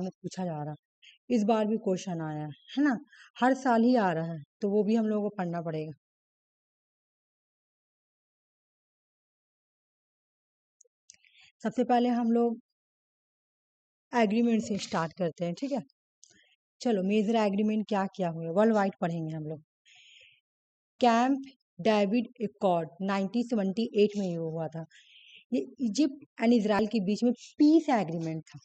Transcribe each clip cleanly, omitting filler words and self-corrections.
में पूछा जा रहा है। इस बार भी क्वेश्चन आया है ना, हर साल ही आ रहा है, तो वो भी हम लोगों को पढ़ना पड़ेगा। सबसे पहले हम लोग एग्रीमेंट से स्टार्ट करते हैं, ठीक है। चलो, मेजर एग्रीमेंट क्या क्या हुए, वर्ल्ड वाइड पढ़ेंगे हम लोग। कैंप डेविड एकॉर्ड 1978 में ये हुआ था। ये इजिप्ट एंड इजराइल के बीच में पीस एग्रीमेंट था,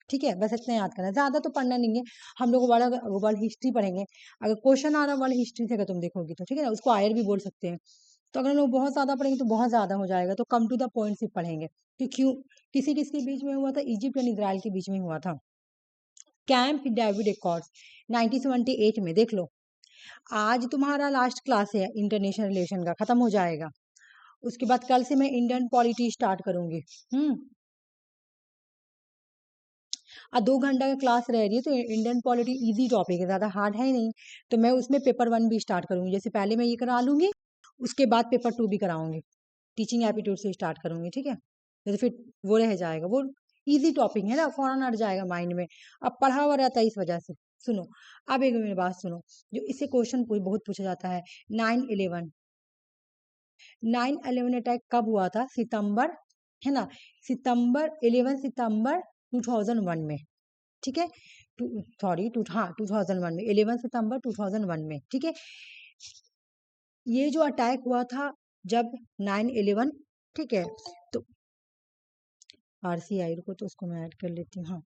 ठीक है। बस इतना याद करना, ज्यादा तो पढ़ना नहीं है। हम लोग वर्ल्ड हिस्ट्री पढ़ेंगे। अगर क्वेश्चन आ रहा है वर्ल्ड हिस्ट्री से, अगर तुम देखोगी तो ठीक है ना, उसको आयर भी बोल सकते हैं। तो अगर हम लोग बहुत ज्यादा पढ़ेंगे तो बहुत ज्यादा हो जाएगा, तो कम टू द पॉइंट से पढ़ेंगे कि क्यों, किसी किसके बीच में हुआ था, इजिप्ट एंड इजराइल के बीच में हुआ था। कैंप डेविड एकॉर्ड 1978 में, देख लो। आज तुम्हारा लास्ट क्लास है इंटरनेशनल रिलेशन का, खत्म हो जाएगा। उसके बाद कल से मैं इंडियन पॉलिटी स्टार्ट करूंगी। अब 2 घंटा का क्लास रह रही है, तो इंडियन पॉलिटी इजी टॉपिक है, ज्यादा हार्ड है ही नहीं। तो मैं उसमें पेपर 1 भी स्टार्ट करूंगी, जैसे पहले मैं ये करा लूंगी, उसके बाद पेपर 2 भी कराऊंगी। टीचिंग एप्टीट्यूड से स्टार्ट करूंगी, ठीक है। जैसे फिर वो रह जाएगा, वो इजी टॉपिक है ना, फौरन हट जाएगा माइंड में। अब पढ़ा हुआ रहता है इस वजह से। सुनो, अब एक मेरी बात सुनो, जो इससे क्वेश्चन बहुत पूछा जाता है। 9/11 अटैक कब हुआ था? सितंबर, है ना, सितंबर 11 सितंबर 2001 में, ठीक है। सॉरी, 2001 में, 11 सितंबर 2001 में, ठीक है। ये जो अटैक हुआ था जब 9/11, ठीक है। तो RCI को तो उसको मैं ऐड कर लेती हूँ। हाँ,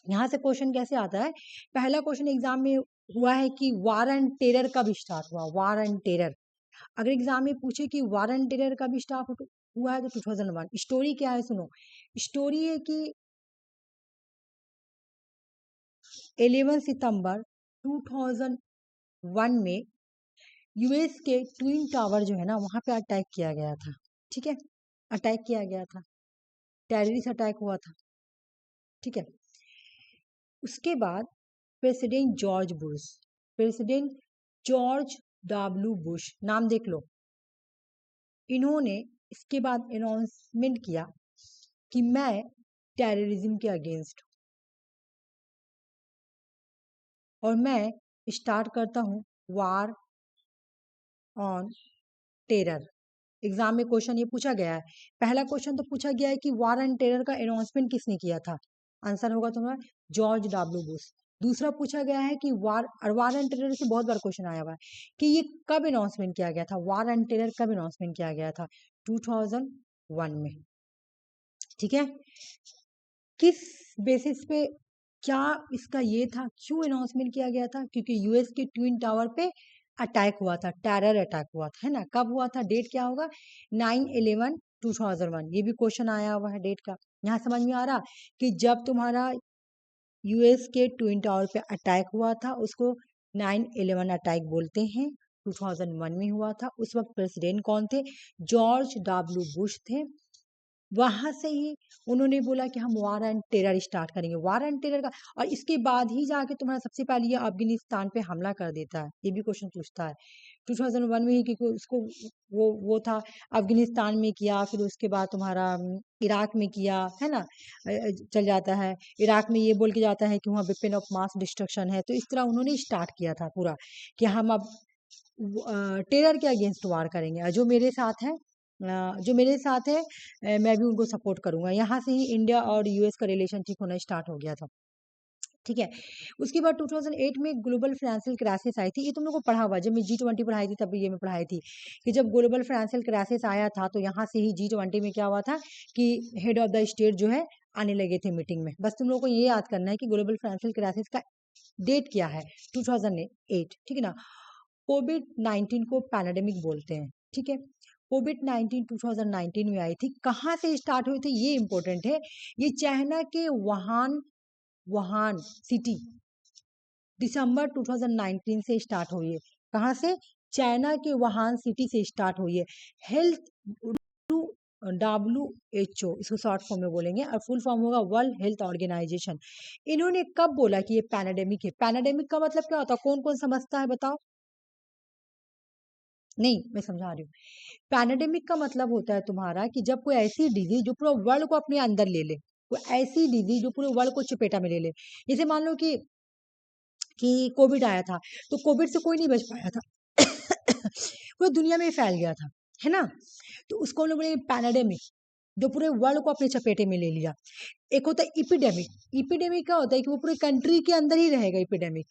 यहाँ से क्वेश्चन कैसे आता है? पहला क्वेश्चन एग्जाम में हुआ है कि वार एंड टेरर कब स्टार्ट हुआ, वार एंड टेरर। अगर एग्जाम में पूछे कि वार एंड टेरर कब स्टार्ट हुआ है, तो 2001। स्टोरी क्या है, सुनो। स्टोरी है कि 11 सितंबर 2001 में यूएस के ट्विन टावर जो है ना, वहां पे अटैक किया गया था, ठीक है। अटैक किया गया था, टेररिस्ट अटैक हुआ था, ठीक है। उसके बाद प्रेसिडेंट जॉर्ज W बुश, नाम देख लो। इन्होंने इसके बाद अनाउंसमेंट किया कि मैं टेररिज्म के अगेंस्ट हूं और मैं स्टार्ट करता हूं वार ऑन टेरर। एग्जाम में क्वेश्चन ये पूछा गया है। पहला क्वेश्चन तो पूछा गया है कि वार एंड टेरर का अनाउंसमेंट किसने किया था? आंसर होगा तुम्हारा जॉर्ज W बुश। दूसरा पूछा गया है कि वार एंड टेरर से बहुत बार क्वेश्चन आया हुआ है कि ये कब अनाउंसमेंट किया गया था, वार एंड टेरर कब अनाउंसमेंट किया गया था? 2001 में, ठीक है। किस बेसिस पे, क्या इसका ये था, क्यों अनाउंसमेंट किया गया था? क्योंकि यूएस के ट्विन टावर पे अटैक हुआ था, टेरर अटैक हुआ था, है ना। कब हुआ था, डेट क्या होगा? 9/11/2001। ये भी क्वेश्चन आया हुआ है डेट का। यहाँ समझ में आ रहा कि जब तुम्हारा यूएस के ट्विन टावर पे अटैक हुआ था, उसको 9/11 अटैक बोलते हैं। 2001 में हुआ था। उस वक्त प्रेसिडेंट कौन थे? जॉर्ज W बुश थे। वहां से ही उन्होंने बोला कि हम वार एंड टेरर स्टार्ट करेंगे, वार एंड टेरर का। और इसके बाद ही जाके तुम्हारा सबसे पहले ये अफगानिस्तान पे हमला कर देता है, ये भी क्वेश्चन पूछता है। 2001 में ही, क्योंकि उसको वो था, अफगानिस्तान में किया, फिर उसके बाद तुम्हारा इराक में किया, है ना। चल जाता है इराक में, ये बोल के जाता है कि वहाँ वेपन ऑफ मास डिस्ट्रक्शन है। तो इस तरह उन्होंने स्टार्ट किया था पूरा कि हम अब टेरर के अगेंस्ट वार करेंगे, और जो मेरे साथ है मैं भी उनको सपोर्ट करूंगा। यहाँ से ही इंडिया और यूएस का रिलेशन ठीक होना स्टार्ट हो गया था, ठीक है। उसके बाद 2008 में ग्लोबल फाइनेंशियल क्राइसिस आई थी। ये तुम लोगों को पढ़ा हुआ, जब मैं G20 पढ़ाई थी तब भी ये मैं पढ़ाई थी कि जब ग्लोबल फाइनेंशियल क्राइसिस आया था, तो यहाँ से ही G20 में क्या हुआ था कि हेड ऑफ द स्टेट जो है आने लगे थे मीटिंग में। बस तुम लोगों को ये याद करना है कि ग्लोबल फाइनेंशियल क्राइसिस का डेट क्या है, 2008, ठीक है ना। कोविड-19 को पैंडेमिक बोलते हैं, ठीक है। कोविड-19 2019 में आई थी। कहाँ से स्टार्ट हुई थी ये इंपॉर्टेंट है। ये चाइना के वुहान सिटी, दिसंबर 2019 से स्टार्ट हुई है। कहाँ से? चाइना के वुहान सिटी से स्टार्ट हुई है। हेल्थ WHO, इसको शॉर्ट फॉर्म में बोलेंगे, और फुल फॉर्म होगा वर्ल्ड हेल्थ ऑर्गेनाइजेशन। इन्होंने कब बोला कि ये पैंडेमिक है? पैंडेमिक का मतलब क्या होता है, कौन कौन समझता है बताओ? नहीं, मैं समझा रही हूँ। पैंडेमिक का मतलब होता है तुम्हारा कि जब कोई ऐसी डिजीज जो पूरा वर्ल्ड को अपने अंदर ले ले, कोई ऐसी डिजीज जो पूरे वर्ल्ड को चपेटा में ले ले। जैसे मान लो कि कोविड आया था, तो कोविड से कोई नहीं बच पाया था पूरी दुनिया में फैल गया था, है ना। तो उसको हम लोग बोलेंगे पैनाडेमिक, जो पूरे वर्ल्ड को अपने चपेटे में ले लिया। एक होता है इपिडेमिक। इपिडेमिक क्या होता है कि वो पूरे कंट्री के अंदर ही रहेगा इपिडेमिक,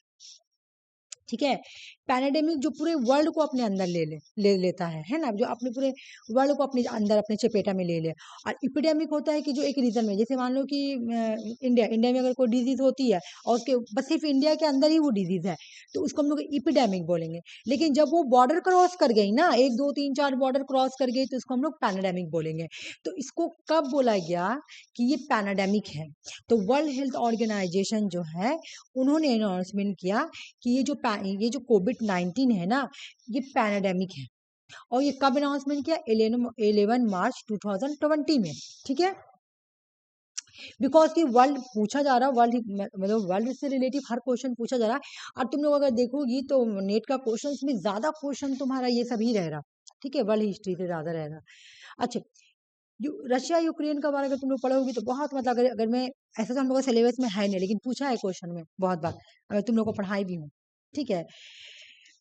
ठीक है। पैनाडेमिक जो पूरे वर्ल्ड को अपने अंदर ले लेता है ना, जो अपने पूरे वर्ल्ड को अपने अंदर अपने चपेटा में ले ले। और इपिडेमिक होता है कि जो एक रीजन में, जैसे मान लो कि इंडिया में अगर कोई डिजीज होती है और उसके बस सिर्फ इंडिया के अंदर ही वो डिजीज है, तो उसको हम लोग इपिडेमिक बोलेंगे। लेकिन जब वो बॉर्डर क्रॉस कर गई ना, 1 2 3 4 बॉर्डर क्रॉस कर गई, तो इसको हम लोग पैनाडेमिक बोलेंगे। तो इसको कब बोला गया कि ये पैनाडेमिक है? तो वर्ल्ड हेल्थ ऑर्गेनाइजेशन जो है, उन्होंने अनाउंसमेंट किया कि ये जो कोविड-19 है ना, ये पैनाडेमिक है। और ये कब अनाउंसमेंट किया? 11 मार्च 2020 में, ठीक है। बिकॉज कि वर्ल्ड पूछा जा रहा, वर्ल्ड मतलब वर्ल्ड से रिलेटिव हर क्वेश्चन पूछा जा रहा है। और तुम लोग अगर देखोगी तो नेट का क्वेश्चन में ज्यादा क्वेश्चन तुम्हारा ये सभी रह रहा, ठीक है, वर्ल्ड हिस्ट्री से ज्यादा रह रहा। अच्छा, रशिया यूक्रेन का बारे अगर तुम लोग पढ़ोगी तो बहुत, मतलब अगर मैं, ऐसा तो हम लोग का सिलेबस में है नहीं, लेकिन पूछा है क्वेश्चन में बहुत बार, अगर तुम लोग को पढ़ाई भी हूँ, ठीक है।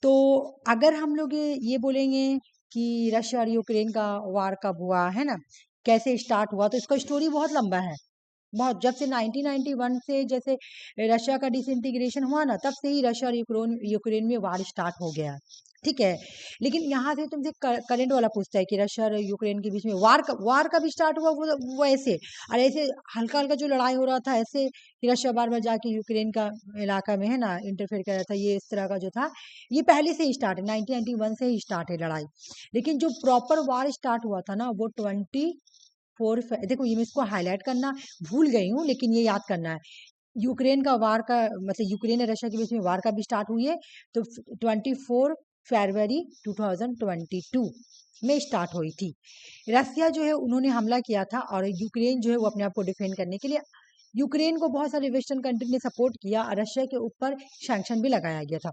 तो अगर हम लोग ये बोलेंगे कि रशिया और यूक्रेन का वार कब हुआ, है ना, कैसे स्टार्ट हुआ, तो इसका स्टोरी बहुत लंबा है। बहुत, जब से 1991 से जैसे रशिया का डिसइंटीग्रेशन हुआ ना, तब से ही रशिया और यूक्रेन में वार स्टार्ट हो गया, ठीक है। लेकिन यहाँ से तुमसे करंट वाला पूछता है कि रशिया और यूक्रेन के बीच में वार कब स्टार्ट हुआ, वो ऐसे, और ऐसे हल्का हल्का जो लड़ाई हो रहा था, ऐसे कि रशिया बार बार जाके यूक्रेन का इलाका में, है ना, इंटरफेयर कर रहा था, ये इस तरह का जो था, ये पहले से ही स्टार्ट है, 1991 से ही स्टार्ट है लड़ाई। लेकिन जो प्रॉपर वार स्टार्ट हुआ था ना, वो 24, देखो ये मैं इसको हाईलाइट करना भूल गई हूँ, लेकिन ये याद करना है। यूक्रेन का वार का मतलब यूक्रेन और रशिया के बीच में वार कब स्टार्ट हुई है, तो 24 फरवरी 2022 में स्टार्ट हुई थी। रशिया जो है उन्होंने हमला किया था, और यूक्रेन जो है वो अपने आप को डिफेंड करने के लिए, यूक्रेन को बहुत सारे वेस्टर्न कंट्री ने सपोर्ट किया, और रशिया के ऊपर सैंक्शन भी लगाया गया था।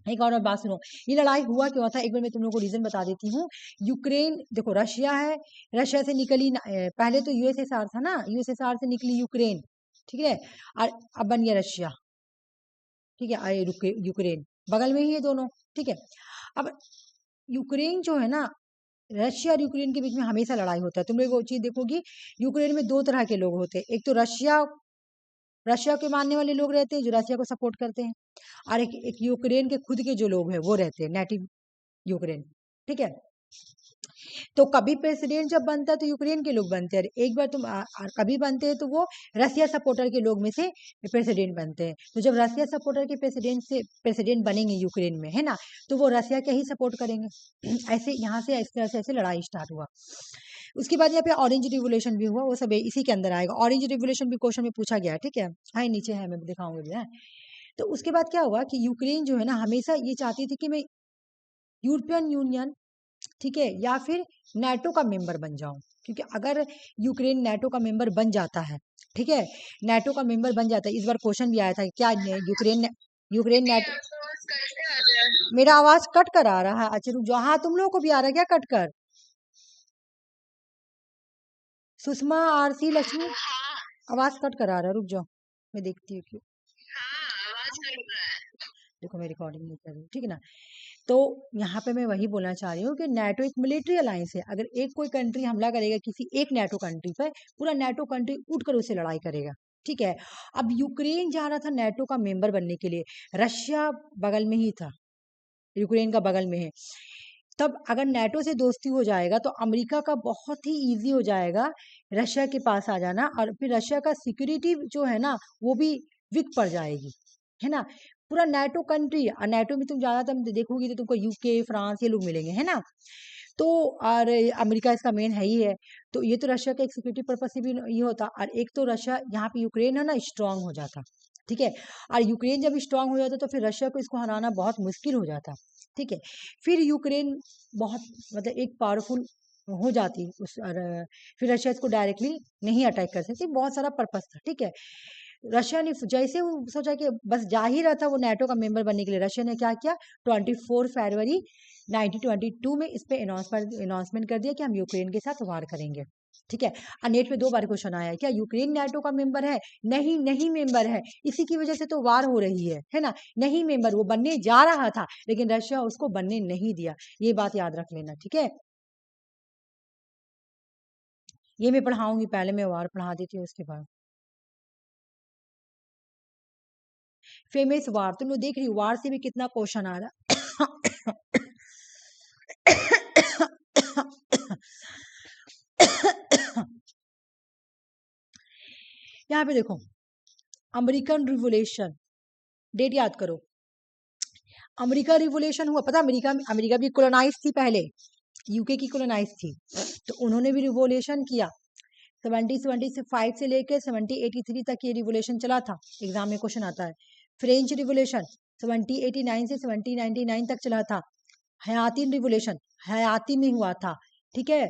एक और बात सुनो, ये लड़ाई हुआ क्यों था, एक बार मैं तुम लोग को रीजन बता देती हूँ। यूक्रेन, देखो रशिया है, रशिया से निकली पहले तो यूएसएसआर था ना, यूएसएसआर से निकली यूक्रेन, ठीक है, और अब बन गया रशिया, ठीक है, आए यूक्रेन बगल में ही है दोनों, ठीक है। अब यूक्रेन जो है ना, रशिया और यूक्रेन के बीच में हमेशा लड़ाई होता है। तुम लोग वो चीज देखोगी, यूक्रेन में 2 तरह के लोग होते हैं, एक तो रशिया के मानने वाले लोग रहते हैं जो रशिया को सपोर्ट करते हैं, और एक यूक्रेन के खुद के जो लोग हैं वो रहते हैं, नेटिव यूक्रेन, ठीक है। तो कभी प्रेसिडेंट जब बनता है तो यूक्रेन के लोग बनते हैं, एक बार कभी बनते हैं तो वो रशिया सपोर्टर के लोग में से प्रेसिडेंट बनते हैं। तो जब रशिया सपोर्टर के प्रेसिडेंट बनेंगे यूक्रेन में, है ना, तो वो रशिया के ही सपोर्ट करेंगे। ऐसे यहाँ से इस तरह से ऐसे लड़ाई स्टार्ट हुआ। उसके बाद यहाँ पे ऑरेंज रिवोल्यूशन भी हुआ, वो सब इसी के अंदर आएगा। ऑरेंज रिवोल्यूशन भी क्वेश्चन में पूछा गया, ठीक है, हाँ नीचे है, मैं दिखाऊंगी भी है। तो उसके बाद क्या हुआ कि यूक्रेन जो है ना, हमेशा ये चाहती थी कि मैं यूरोपियन यूनियन, ठीक है, या फिर नेटो का मेंबर बन जाऊं, क्योंकि अगर यूक्रेन नेटो का मेंबर बन जाता है, ठीक है, नेटो का मेंबर बन जाता है, इस बार क्वेश्चन भी आया था क्या यूक्रेन नेटो, मेरा आवाज कट कर आ रहा है, अच्छा रुक जाओ, हाँ तुम लोगों को भी आ रहा है क्या कट कर? सुषमा, आरसी, लक्ष्मी, आवाज कट कर आ रहा है, रुक जाओ मैं देखती हूँ क्यों। देखो मैं रिकॉर्डिंग नहीं कर रही हूँ, ठीक है ना। तो यहाँ पे मैं वही बोलना चाह रही हूँ कि नेटो एक मिलिट्री अलायंस है। अगर एक कोई कंट्री हमला करेगा किसी एक नेटो कंट्री पर, पूरा नेटो कंट्री उठकर उससे लड़ाई करेगा, ठीक है। अब यूक्रेन जा रहा था नेटो का मेंबर बनने के लिए, रशिया बगल में ही था, यूक्रेन का बगल में है। तब अगर नेटो से दोस्ती हो जाएगा तो अमेरिका का बहुत ही इजी हो जाएगा रशिया के पास आ जाना, और फिर रशिया का सिक्योरिटी जो है ना वो भी वीक पड़ जाएगी, है ना। पूरा नेटो कंट्री, और नेटो में तुम ज्यादातर देखोगी तो तुमको यूके, फ्रांस, ये लोग मिलेंगे, है ना। तो और अमेरिका इसका मेन है ही है। तो ये तो रशिया का एक सिक्योरिटी पर्पज से भी ये होता, और एक तो रशिया यहाँ पे यूक्रेन है ना स्ट्रांग हो जाता, ठीक है। और यूक्रेन जब स्ट्रांग हो जाता तो फिर रशिया को इसको हराना बहुत मुश्किल हो जाता, ठीक है। फिर यूक्रेन बहुत, मतलब एक पावरफुल हो जाती और फिर रशिया इसको डायरेक्टली नहीं अटैक कर सकती, बहुत सारा पर्पस था, ठीक है। रशिया ने जैसे वो सोचा कि बस जा ही रहा था वो नेटो का मेंबर बनने के लिए, रशिया ने क्या किया, 24 फरवरी 1922 में इस पे अनाउंसमेंट कर दिया कि हम यूक्रेन के साथ वार करेंगे। ठीक है। नेट पे 2 बार क्वेश्चन आया है, क्या यूक्रेन नाटो का मेंबर है? नहीं, नहीं मेंबर है, इसी की वजह से तो वार हो रही है ना। नहीं मेंबर, वो बनने जा रहा था लेकिन रशिया उसको बनने नहीं दिया, ये बात याद रख लेना, ठीक है। ये मैं पढ़ाऊंगी, पहले मैं वार पढ़ा देती हूँ उसके बाद। फेमस वार, तुम लोग देख रही हो वार से भी कितना क्वेश्चन आ रहा यहाँ पे देखो, अमेरिकन रिवोल्यूशन, डेट याद करो। अमेरिका रिवोल्यूशन हुआ, पता अमेरिका भी कोलोनाइज थी पहले, यूके की कोलोनाइज थी, तो उन्होंने भी रिवोल्यूशन किया। 1775 से लेकर 1783 तक ये रिवोल्यूशन चला था, एग्जाम में क्वेश्चन आता है। फ्रेंच रिवोल्यूशन 1789 से 1799 तक चला था। हयातीन रिवोल्यूशन हयाती में हुआ था, ठीक है।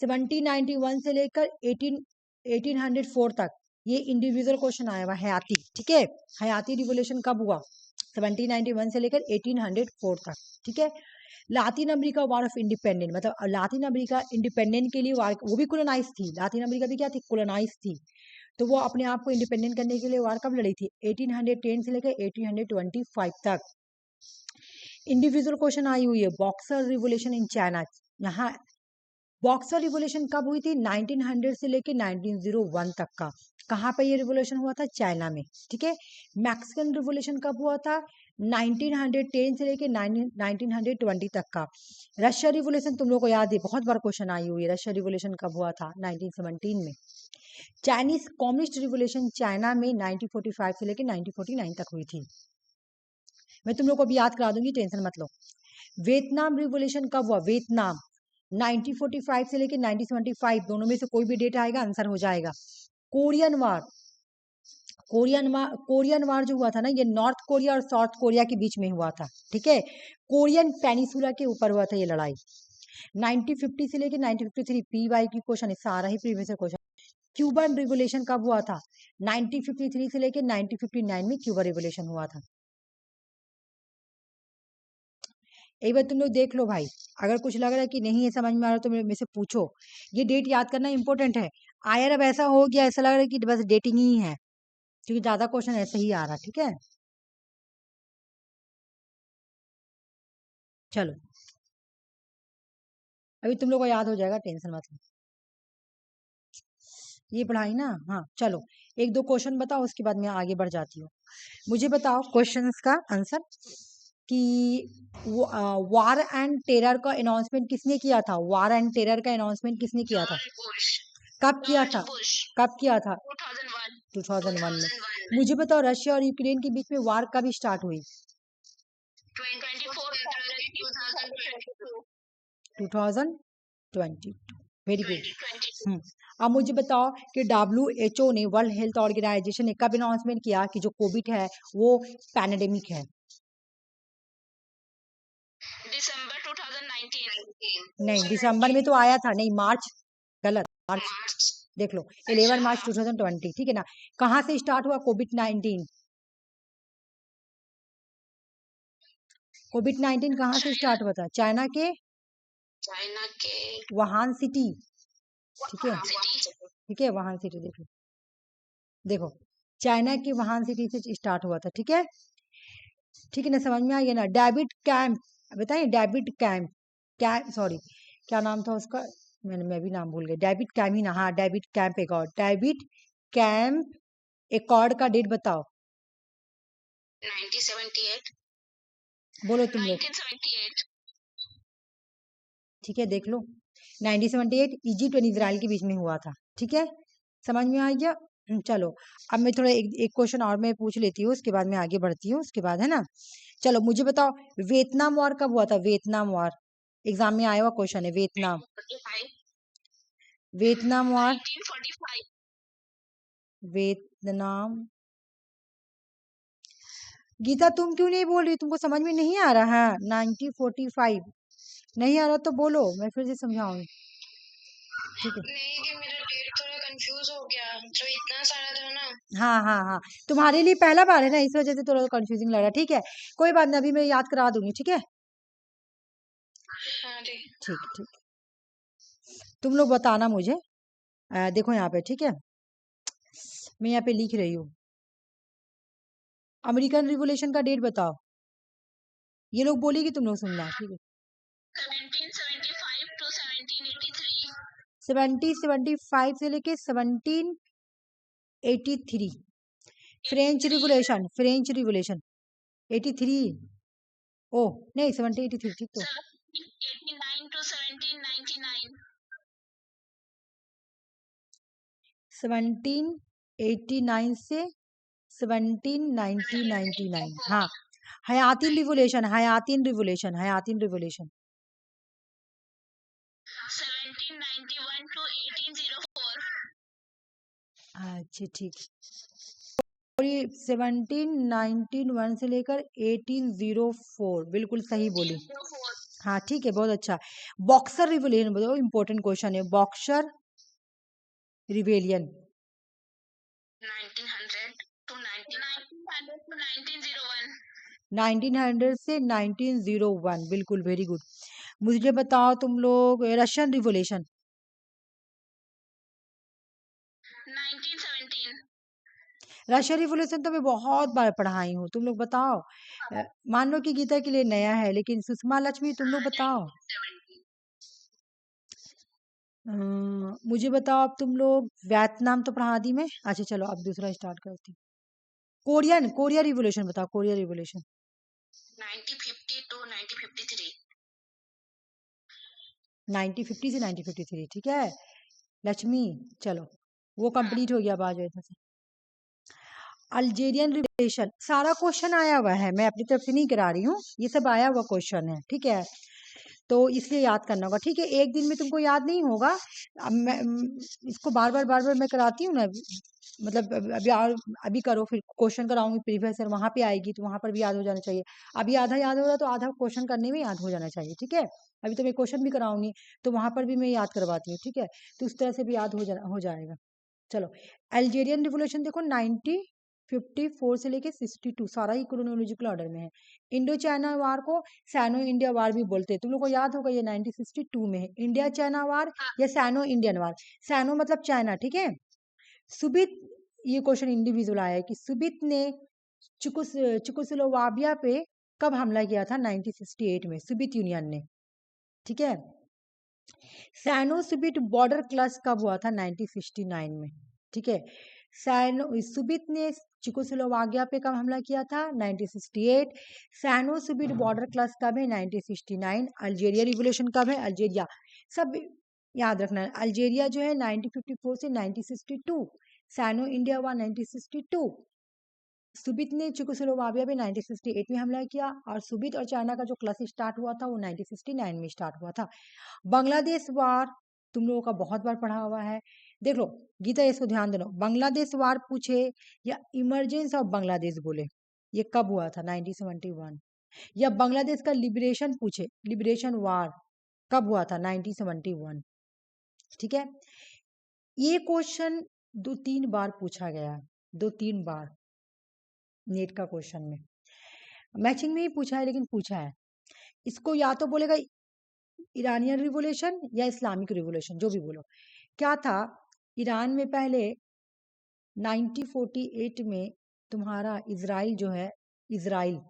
1791 से लेकर 1804 तक ये इंडिविजुअल क्वेश्चन आया हुआ हयाती, ठीक है। हयाती रिवोल्यूशन कब हुआ? 1791 से लेकर 1804 तक, ठीक है। Latin America war of independent, मतलब लातिन अमेरिका इंडिपेंडेंट के लिए वार, वो भी कोलोनाइज थी, लातिन अमेरिका भी क्या थी? कोलोनाइज थी। तो वो अपने आप को इंडिपेंडेंट करने के लिए वार कब लड़ी थी? 1810 से लेकर 1825 तक। इंडिविजुअल क्वेश्चन आई हुई है, बॉक्सर रिवोल्यूशन इन चाइना। यहाँ बॉक्सर रिवोल्यूशन कब हुई थी? 1900 से लेकर 1901 तक का। कहाँ पे ये रिवोल्यूशन हुआ था? चाइना में, ठीक है। मैक्सिकन रिवोल्यूशन कब हुआ था? 1910 से लेकर 1920 तक का। रशिया रिवोल्यूशन तुम लोग को याद है, बहुत बार क्वेश्चन आई हुई है, रशिया रिवोल्यूशन कब हुआ था? 1917 में। चाइनीज कम्युनिस्ट रिवोल्यूशन चाइना में 1945 से लेकर 1949 तक हुई थी। मैं तुम लोग को भी याद करा दूंगी, टेंशन मत लो। वियतनाम रिवोल्यूशन कब हुआ? वियतनाम 1945 से लेकर 1975, दोनों में से कोई भी डेट आएगा आंसर हो जाएगा। कोरियन वार, कोरियन वार जो हुआ था ना, ये नॉर्थ कोरिया और साउथ कोरिया के बीच में हुआ था, ठीक है। कोरियन पेनिसुला के ऊपर हुआ था ये लड़ाई। 1950 से लेकर 1953, पीवाई की क्वेश्चन, सारा ही प्रीवियस क्वेश्चन। क्यूबन रिवोल्यूशन कब हुआ था? 1953 से लेकर 1959 में क्यूबा रिवोल्यूशन हुआ था। एक बार तुम लोग देख लो भाई, अगर कुछ लग रहा है कि नहीं ये समझ में आ रहा तो मेरे से पूछो। ये डेट याद करना इंपॉर्टेंट है। आयर अब ऐसा हो गया, ऐसा लग रहा है कि बस डेटिंग ही है, क्योंकि ज्यादा क्वेश्चन ऐसे ही आ रहा, ठीक है। चलो, अभी तुम लोग को याद हो जाएगा, टेंशन मत लो। ये पढ़ाई ना, हाँ चलो, एक दो क्वेश्चन बताओ, उसके बाद मैं आगे बढ़ जाती हूँ। मुझे बताओ क्वेश्चंस का आंसर कि वार एंड टेरर का अनाउंसमेंट किसने किया था? वार एंड टेरर का अनाउंसमेंट किसने किया था? कब किया था? कब किया था? 2001 में। मुझे बताओ रशिया और यूक्रेन के बीच में वार कब स्टार्ट हुई? 2022, वेरी गुड। अब मुझे बताओ कि WHO ने, वर्ल्ड हेल्थ ऑर्गेनाइजेशन ने कब अनाउंसमेंट किया कि जो कोविड है वो पैंडेमिक है? दिसंबर 2019। नहीं, दिसंबर में तो आया था, नहीं मार्च, गलत, मार्च देख लो, 11 मार्च 2020, ठीक है ना। कहाँ से स्टार्ट हुआ कोविड-19? कोविड-19 कहाँ से स्टार्ट हुआ था? चाइना के वुहान सिटी, ठीक है, ठीक है, वुहान सिटी। देखो देखो, चाइना के वुहान सिटी से स्टार्ट हुआ था, ठीक है, ठीक है ना, समझ में आ गया ना। डेविड कैंप, बताइए, डेविड कैंप, क्या, सॉरी क्या नाम था उसका, मैं भी नाम भूल गई, डेविड कैंप ही ना, हाँ David camp accord, David camp accord का डेट बताओ। 1978। बोलो तुम लोग, 1978, ठीक है, देख लो, 1978 इजिप्ट और इजराइल के बीच में हुआ था, ठीक है, समझ में आ गया। चलो, अब मैं थोड़ा एक क्वेश्चन और मैं पूछ लेती हूँ, उसके बाद मैं आगे बढ़ती हूँ, उसके बाद, है ना। चलो मुझे बताओ, वियतनाम वॉर कब हुआ था? वियतनाम वॉर एग्जाम में आया हुआ क्वेश्चन है, Vietnam, Vietnam war, Vietnam. Gita तुम क्यों नहीं बोल रही? तुमको समझ में नहीं आ रहा है? 1945 नहीं आ रहा तो बोलो, मैं फिर से समझाऊंगी, ठीक है। नहीं कि मेरा डेट थोड़ा कंफ्यूज हो गया, जो इतना सारा था ना। हाँ हाँ हाँ, तुम्हारे लिए पहला बार है ना, इस वजह से थोड़ा कंफ्यूजिंग लग रहा है, ठीक है, कोई बात नहीं, अभी मैं याद करा दूंगी, ठीक है। हाँ ठीक ठीक, तुम लोग बताना मुझे। देखो यहाँ पे, ठीक है, मैं यहाँ पे लिख रही हूँ। अमेरिकन रिवोल्यूशन का डेट बताओ। ये लोग बोलेगी, तुम लोग सुनना, ठीक है। 1775 to 1783। 1775 से लेके 1783। French revolution, French revolution 83। ओह नहीं, 1783 ठीक तो। 1789 to 1799। 1789 से 1799। हाँ, हयातीन रिवोल्यूशन, हयातीन रिवोल्यूशन, हयातीन रिवोल्यूशन 1791 to 1804। अच्छा ठीक। और ये 1791 से लेकर 1804, बिल्कुल सही बोली। 1804। हाँ ठीक है, बहुत अच्छा। बॉक्सर रिवोल्यूशन बताओ, इंपॉर्टेंट क्वेश्चन है। Boxer rebellion 1900 to 1901। 1900 से 1901, बिल्कुल, वेरी गुड। मुझे बताओ तुम लोग, रशियन रिवोल्यूशन 1917। रशियन रिवोल्यूशन तो मैं बहुत बार पढ़ाई हूँ, तुम लोग बताओ। मान लो कि गीता के लिए नया है, लेकिन सुषमा लक्ष्मी तुम लोग बताओ। 1917। मुझे बताओ अब तुम लोग, वियतनाम तो पढ़ा दी मैं। अच्छा चलो, अब दूसरा स्टार्ट करती हूँ। कोरियन, कोरिया रिवोल्यूशन बताओ, कोरिया रिवोल्यूशन 1950 to 1953। 1950 से 1953, ठीक है लक्ष्मी। चलो, वो कंप्लीट हो गया, अब आ जाए इधर से। अल्जेरियन रिवोल्यूशन, सारा क्वेश्चन आया हुआ है, मैं अपनी तरफ से नहीं करा रही हूँ, ये सब आया हुआ क्वेश्चन है, ठीक है, तो इसलिए याद करना होगा, ठीक है। एक दिन में तुमको याद नहीं होगा। अब मैं इसको बार बार मैं कराती हूँ ना, मतलब अभी करो, फिर क्वेश्चन कराऊंगी प्रीवियस ईयर, वहां पे आएगी तो वहां पर भी याद हो जाना चाहिए। अभी आधा याद हो रहा, तो आधा क्वेश्चन करने में याद हो जाना चाहिए, ठीक है। अभी तो मैं क्वेश्चन भी कराऊंगी, तो वहां पर भी मैं याद करवाती हूँ, ठीक है, तो उस तरह से भी याद हो जाएगा। चलो, अल्जेरियन रिवोल्यूशन देखो, 1954 से लेके 62, सारा ही क्रोनोलॉजिकल ऑर्डर में है। इंडो चाइना वार को सैनो इंडिया वार भी बोलते हैं, तुम लोग को याद होगा, ये 1962 में है। इंडिया चाइना वार या सैनो इंडियन वार, सैनो मतलब चाइना, ठीक है। सुबित, ये क्वेश्चन इंडिविजुअल आया है कि सुबित ने चुकोस्लोवाकिया पे कब हमला किया था? 1968 में, सुबित यूनियन ने, ठीक है। सैनो सुबित बॉर्डर क्लश कब हुआ था? 1969 में, ठीक है। सैनो सुबित ने चेकोस्लोवाकिया पे कब हमला किया था? 1968। सैनो सुबित बॉर्डर क्लश कब है? 1969। अल्जेरिया रिवोल्यूशन कब है? अल्जेरिया, सब याद रखना है। अल्जेरिया जो है 1954 से 1962, सैनो इंडिया हुआ 1962, सुबित ने चेकोस्लोवाकिया पे 1968 में हमला किया, और सुबित और चाइना का जो क्लश स्टार्ट हुआ था वो 1969 में स्टार्ट हुआ था। बांग्लादेश वार तुम लोगों का बहुत बार पढ़ा हुआ है, देख लो गीता, इसको ध्यान देना। बांग्लादेश वार पूछे या इमरजेंस ऑफ बांग्लादेश बोले, ये कब हुआ था? 1971। या बांग्लादेश का लिबरेशन पूछे, लिबरेशन वार कब हुआ था? 1971, ठीक है। ये क्वेश्चन 2-3 बार पूछा गया है, 2-3 बार नेट का क्वेश्चन में, मैचिंग में ही पूछा है, लेकिन पूछा है। इसको या तो बोलेगा ईरानियन रिवोल्यूशन या इस्लामिक रिवोल्यूशन, जो भी बोलो। क्या था, ईरान में पहले 1948 में तुम्हारा इजराइल जो है, इजराइल,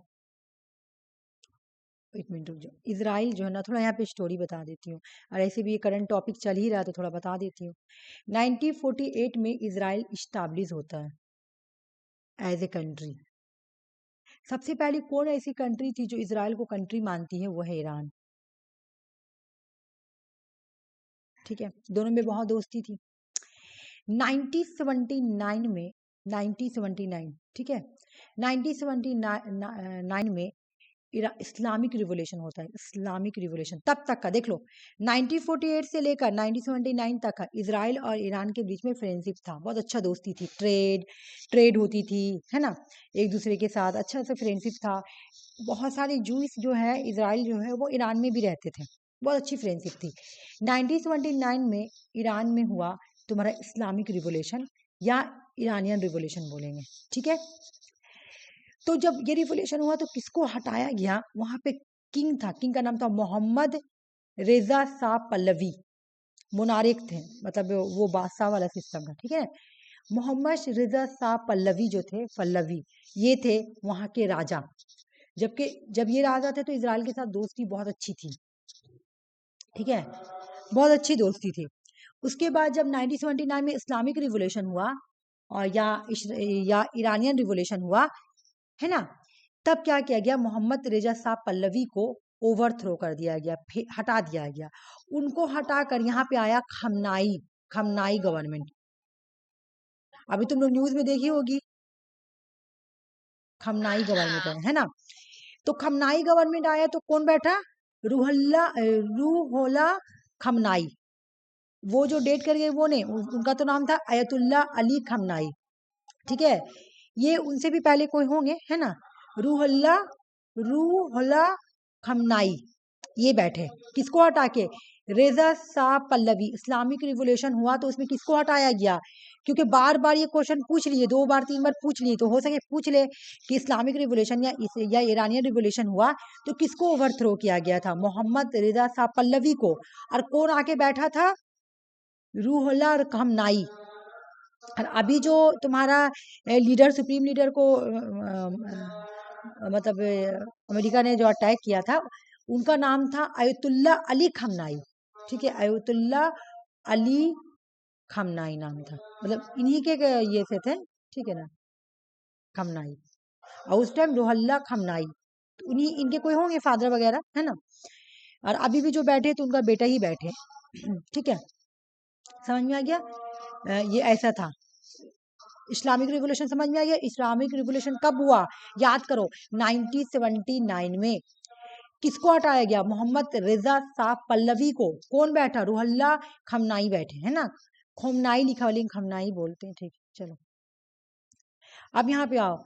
एक मिनट रुक जाओ, इजराइल जो है ना, थोड़ा यहाँ पे स्टोरी बता देती हूँ, और ऐसे भी ये करंट टॉपिक चल ही रहा है तो थोड़ा बता देती हूँ। 1948 में इजराइल इस्टाब्लिश होता है एज ए कंट्री। सबसे पहले कौन ऐसी कंट्री थी जो इजराइल को कंट्री मानती है? वो है ईरान, ठीक है, दोनों में बहुत दोस्ती थी। 1979 में, 1979, ठीक है, 1979 में इस्लामिक रिवोल्यूशन होता है, इस्लामिक रिवोल्यूशन। तब तक का देख लो, 1948 से लेकर 1979 तक का इजराइल और ईरान के बीच में फ्रेंडशिप था, बहुत अच्छा दोस्ती थी, ट्रेड होती थी, है ना, एक दूसरे के साथ अच्छा से फ्रेंडशिप था। बहुत सारे जूस जो है, इजराइल जो है वो ईरान में भी रहते थे, बहुत अच्छी फ्रेंडशिप थी। 1979 में ईरान में हुआ तुम्हारा इस्लामिक रिवोल्यूशन, या ईरानियन रिवोल्यूशन बोलेंगे, ठीक है। तो जब ये रिवोल्यूशन हुआ तो किसको हटाया गया? वहां पे किंग था, किंग का नाम था मोहम्मद रेजा शाह पल्लवी, मोनारिक थे, मतलब वो बादशाह वाला सिस्टम था, ठीक है। मोहम्मद रिजा शाह पल्लवी जो थे, पल्लवी ये थे वहां के राजा। जबकि जब ये राजा थे तो इजराइल के साथ दोस्ती बहुत अच्छी थी, ठीक है, बहुत अच्छी दोस्ती थी। उसके बाद जब 1979 में इस्लामिक रिवोल्यूशन हुआ और या ईरानियन रिवोल्यूशन हुआ, है ना, तब क्या किया गया, मोहम्मद रेजा शाह पल्लवी को ओवरथ्रो कर दिया गया, हटा दिया गया। उनको हटाकर यहाँ पे आया खमनाई, खमनाई गवर्नमेंट। अभी तुम लोग न्यूज में देखी होगी, खमनाई गवर्नमेंट है ना। तो खमनाई गवर्नमेंट आया तो कौन बैठा, रूहोला खमनाई। वो जो डेट कर गए वो नहीं, उनका तो नाम था अयतुल्ला अली खमनाई, ठीक है। ये उनसे भी पहले कोई होंगे, है ना, रूहुल्ला खमनाई ये बैठे। किसको हटा के, रेजा शाह पल्लवी। इस्लामिक रिवोल्यूशन हुआ तो उसमें किसको हटाया गया, क्योंकि बार बार ये क्वेश्चन पूछ लिए, 2 बार 3 बार पूछ लिए, तो हो सके पूछ ले कि इस्लामिक रिवोल्यूशन या ईरानियन रिवोल्यूशन हुआ तो किसको ओवरथ्रो किया गया था, मोहम्मद रेजा शाह पल्लवी को। और कौन आके बैठा था, रूहुल्ला खमनाई। और अभी जो तुम्हारा लीडर, सुप्रीम लीडर को मतलब अमेरिका ने जो अटैक किया था, उनका नाम था अयतुल्ला अली खमनाई, ठीक है, अयतुल्ला अली खमनाई नाम था, मतलब इन्हीं के ये से थे, ठीक है ना, खमनाई। और उस टाइम रूहुल्ला खमनाई, तो उन्हीं इनके कोई होंगे फादर वगैरह, है ना। और अभी भी जो बैठे तो उनका बेटा ही बैठे, ठीक है, समझ में आ गया। ये ऐसा था। इस्लामिक रिवोल्यूशन समझ में आ गया। इस्लामिक रिवोल्यूशन कब हुआ, याद करो, 1979 में। किसको हटाया गया, मोहम्मद रेजा शाह पल्लवी को। कौन बैठा, रूहुल्ला खमनाई बैठे, है ना, खोमनाई लिखा, लेकिन खमनाई बोलते हैं, ठीक। चलो अब यहाँ पे आओ,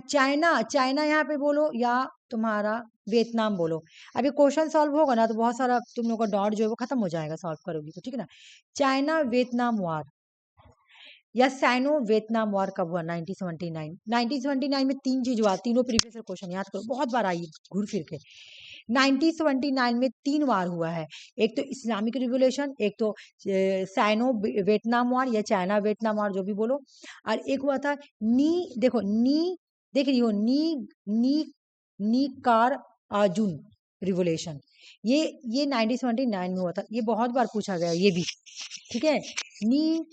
चाइना, चाइना यहाँ पे बोलो या तुम्हारा वियतनाम बोलो। अभी क्वेश्चन सॉल्व होगा ना तो बहुत सारा तुम लोग का डॉट जो है वो खत्म हो जाएगा, सॉल्व करोगी तो, ठीक है ना। चाइना वियतनाम वार या सैनो वियतनाम वॉर कब हुआ, 1979। 1979 में 3 चीज हुआ, तीनों प्रीवियस क्वेश्चन याद करो, बहुत बार आई घूर फिर के। 1979 में 3 वार हुआ है, एक तो इस्लामिक रिवोल्यूशन, एक तो सैनो वियतनाम वॉर या चाइना वियतनाम वॉर, जो भी बोलो, और एक हुआ था देखो देख रही हो, नी कार आजुन रिवोल्यूशन। ये 1979 में हुआ था, ये बहुत बार पूछा गया ये भी, ठीक है। नी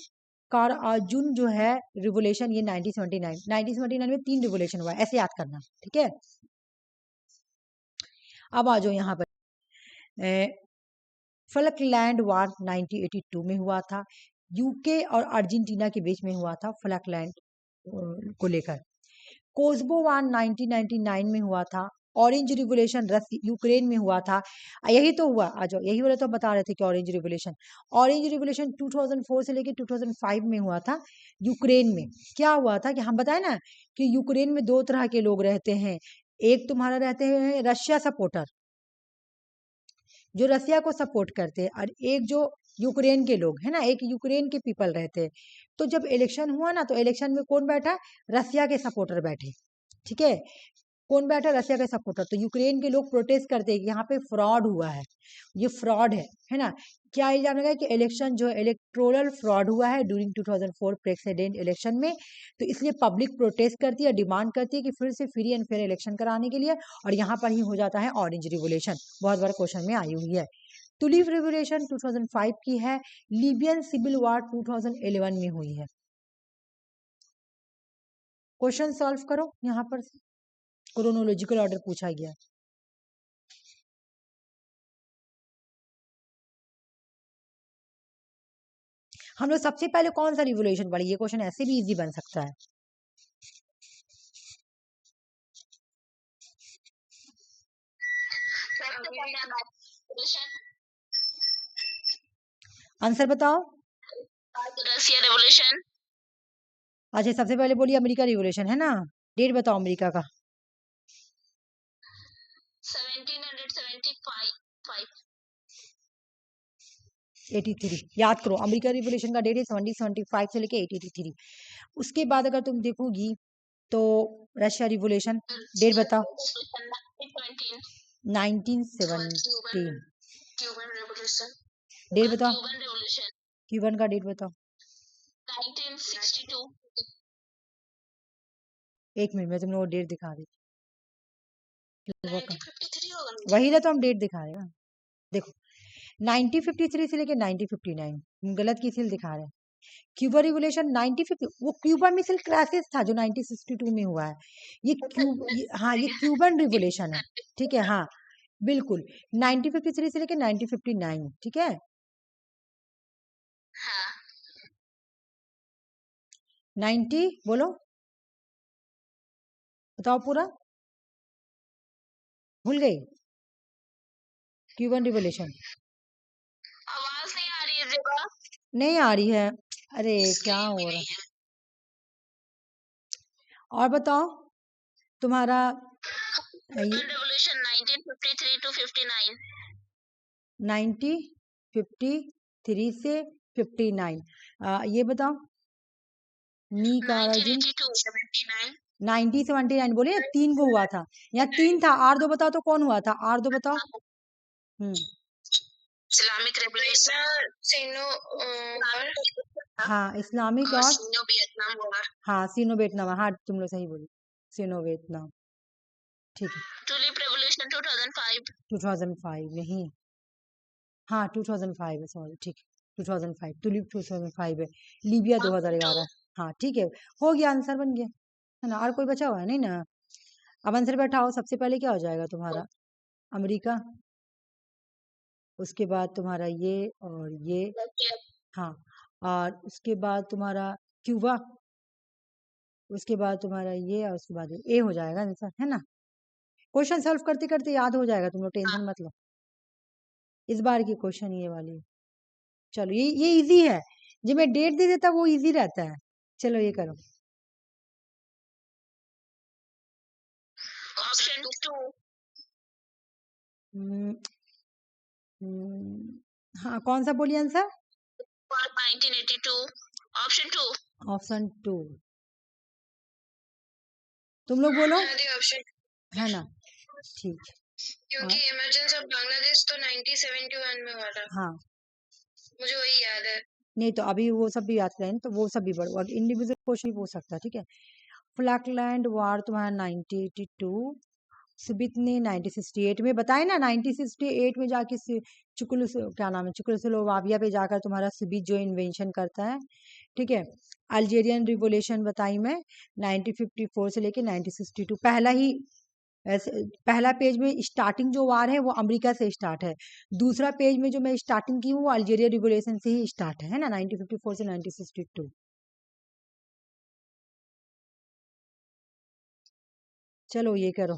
कार अर्जुन जो है रिवोल्यूशन, ये 1979 में 3 रिवोल्यूशन हुआ, ऐसे याद करना, ठीक है। अब आ जाओ यहाँ पर, फलकलैंड वार 1982 में हुआ था, यूके और अर्जेंटीना के बीच में हुआ था, फलकलैंड को लेकर। कोसोवो वार 1999 में हुआ था, ऑरेंज रिवोल्यूशन यूक्रेन में हुआ था, यही तो हुआ। आ जाओ, यही वाला तो बता रहे थे कि ऑरेंज रिवोल्यूशन 2004 से लेके 2005 में हुआ था यूक्रेन में। क्या हुआ था कि हम बताए ना कि यूक्रेन में 2 तरह के लोग रहते हैं, एक तुम्हारा रहते हैं रशिया सपोर्टर, जो रसिया को सपोर्ट करते हैं, और एक जो यूक्रेन के लोग है ना, एक यूक्रेन के पीपल रहते हैं। तो जब इलेक्शन हुआ ना तो इलेक्शन में कौन बैठा, रसिया के सपोर्टर बैठे, ठीक है। कौन बैठा, रसिया के सपोर्टर। तो यूक्रेन के लोग प्रोटेस्ट करते हैं कि यहाँ पे फ्रॉड हुआ है, ये फ्रॉड है ना। क्या इल्जाम लगाया कि इलेक्शन जो इलेक्टोरल फ्रॉड हुआ है ड्यूरिंग 2004 प्रेसिडेंट इलेक्शन में। तो इसलिए पब्लिक प्रोटेस्ट करती है, डिमांड करती है कि फिर से फ्री एंड फेयर इलेक्शन कराने के लिए, और यहाँ पर ही हो जाता है ऑरेंज रिवोल्यूशन, बहुत बार क्वेश्चन में आई हुई है। टुलिप रिवोल्यूशन 2005 की है, लीबियन सिविल वॉर 2011 में हुई है। क्वेश्चन सॉल्व करो, यहाँ पर क्रोनोलॉजिकल ऑर्डर पूछा गया। हम लोग सबसे पहले कौन सा रिवोल्यूशन पढ़े, ये क्वेश्चन ऐसे भी इजी बन सकता है। आंसर बताओ। Russia revolution. अच्छा, सबसे पहले बोलिए अमेरिका रिवोल्यूशन, है ना। डेट बताओ अमेरिका का। 83। याद करो, अमेरिका रिवोल्यूशन का डेट है 1775 से लेके 1883। उसके बाद अगर तुम देखोगी तो रशिया रिवोल्यूशन, डेट बताओ। 1917। डेट बताओ, Cuban Revolution, क्यूबन का डेट बताओ। 1962. एक मिनट में तुम लोग डेट दिखा रही, 1953 होगा। वही ना तो हम डेट दिखा रहे हैं। देखो 1953 से लेके 1959 गलत किसी दिखा रहे हैं। क्यूबा रिवोल्यूशन 1950, वो क्यूबा मिसाइल क्राइसिस था जो 1962 में हुआ है। हाँ ये क्यूबन रिवोल्यूशन है, ठीक है, हाँ बिल्कुल 1953 से लेके 1959, ठीक है। हाँ 90 बोलो, बताओ पूरा, भूल गई क्यूबन रिवोल्यूशन? आवाज नहीं आ रही है जेबा। नहीं आ रही है, अरे क्या स्क्रीन भी हो रहा नहीं है। है। और बताओ तुम्हारा Cuban Revolution 1953 to 59. 1953 से 59, ये बताओ नी का राजिन 1982 79. 1979 बोले, तीन को हुआ था, यहाँ तीन था, आर दो बताओ तो कौन हुआ था, आर दो बताओ। Islamic Revolution, Sino हाँ इस्लामिक और और Sino Vietnam War. हाँ सीनो वियतनाम, हाँ तुम लोग सही बोली, सीनो वियतनाम, ठीक है। Tulip Revolution 2005. 2005 नहीं, हाँ 2005 है, सॉरी ठीक है, 2005 टुलिप 2005 है, लीबिया 2011, हाँ ठीक है, हो गया, आंसर बन गया है ना। और कोई बचा हुआ है नहीं ना? अब आंसर बैठाओ, सबसे पहले क्या हो जाएगा तुम्हारा, अमेरिका, उसके बाद तुम्हारा ये और ये, हाँ, और उसके बाद तुम्हारा क्यूबा, उसके बाद तुम्हारा ये और उसके बाद ये हो जाएगा आंसर, है ना। क्वेश्चन सॉल्व करते करते याद हो जाएगा, तुम लोग टेंशन मत लो, इस बार की क्वेश्चन ये वाली। चलो ये इजी है, जो मैं डेट दे देता वो इजी रहता है। चलो ये करो, Option 2. हाँ कौन सा बोलिए आंसर? 1982. Option 2. ऑप्शन 2, तुम लोग बोलो, ऑप्शन है ना, ठीक, क्योंकि इमरजेंसी ऑफ बांग्लादेश तो 1971 में हुआ था, हाँ मुझे वही याद है। नहीं तो अभी वो सब भी याद करें तो वो सब भी बड़ो, और इंडिविजुअल क्वेश्चन भी हो सकता है, ठीक है। फ्लैकलैंड वार तुम्हारा 1982, सुबित ने 1968 में बताए ना, 1968 में जाके क्या नाम है, चुकुलस्लोवाविया पे जाकर तुम्हारा सुबित जो इन्वेंशन करता है, ठीक है। अल्जेरियन रिवोल्यूशन बताई मैं 1954 से लेके 1962, पहला पेज में स्टार्टिंग जो वार है वो अमेरिका से स्टार्ट है, दूसरा पेज में जो मैं स्टार्टिंग की हूँ वो अल्जेरिया रिवोल्यूशन से ही स्टार्ट है ना, 1954 से 1962। चलो ये करो,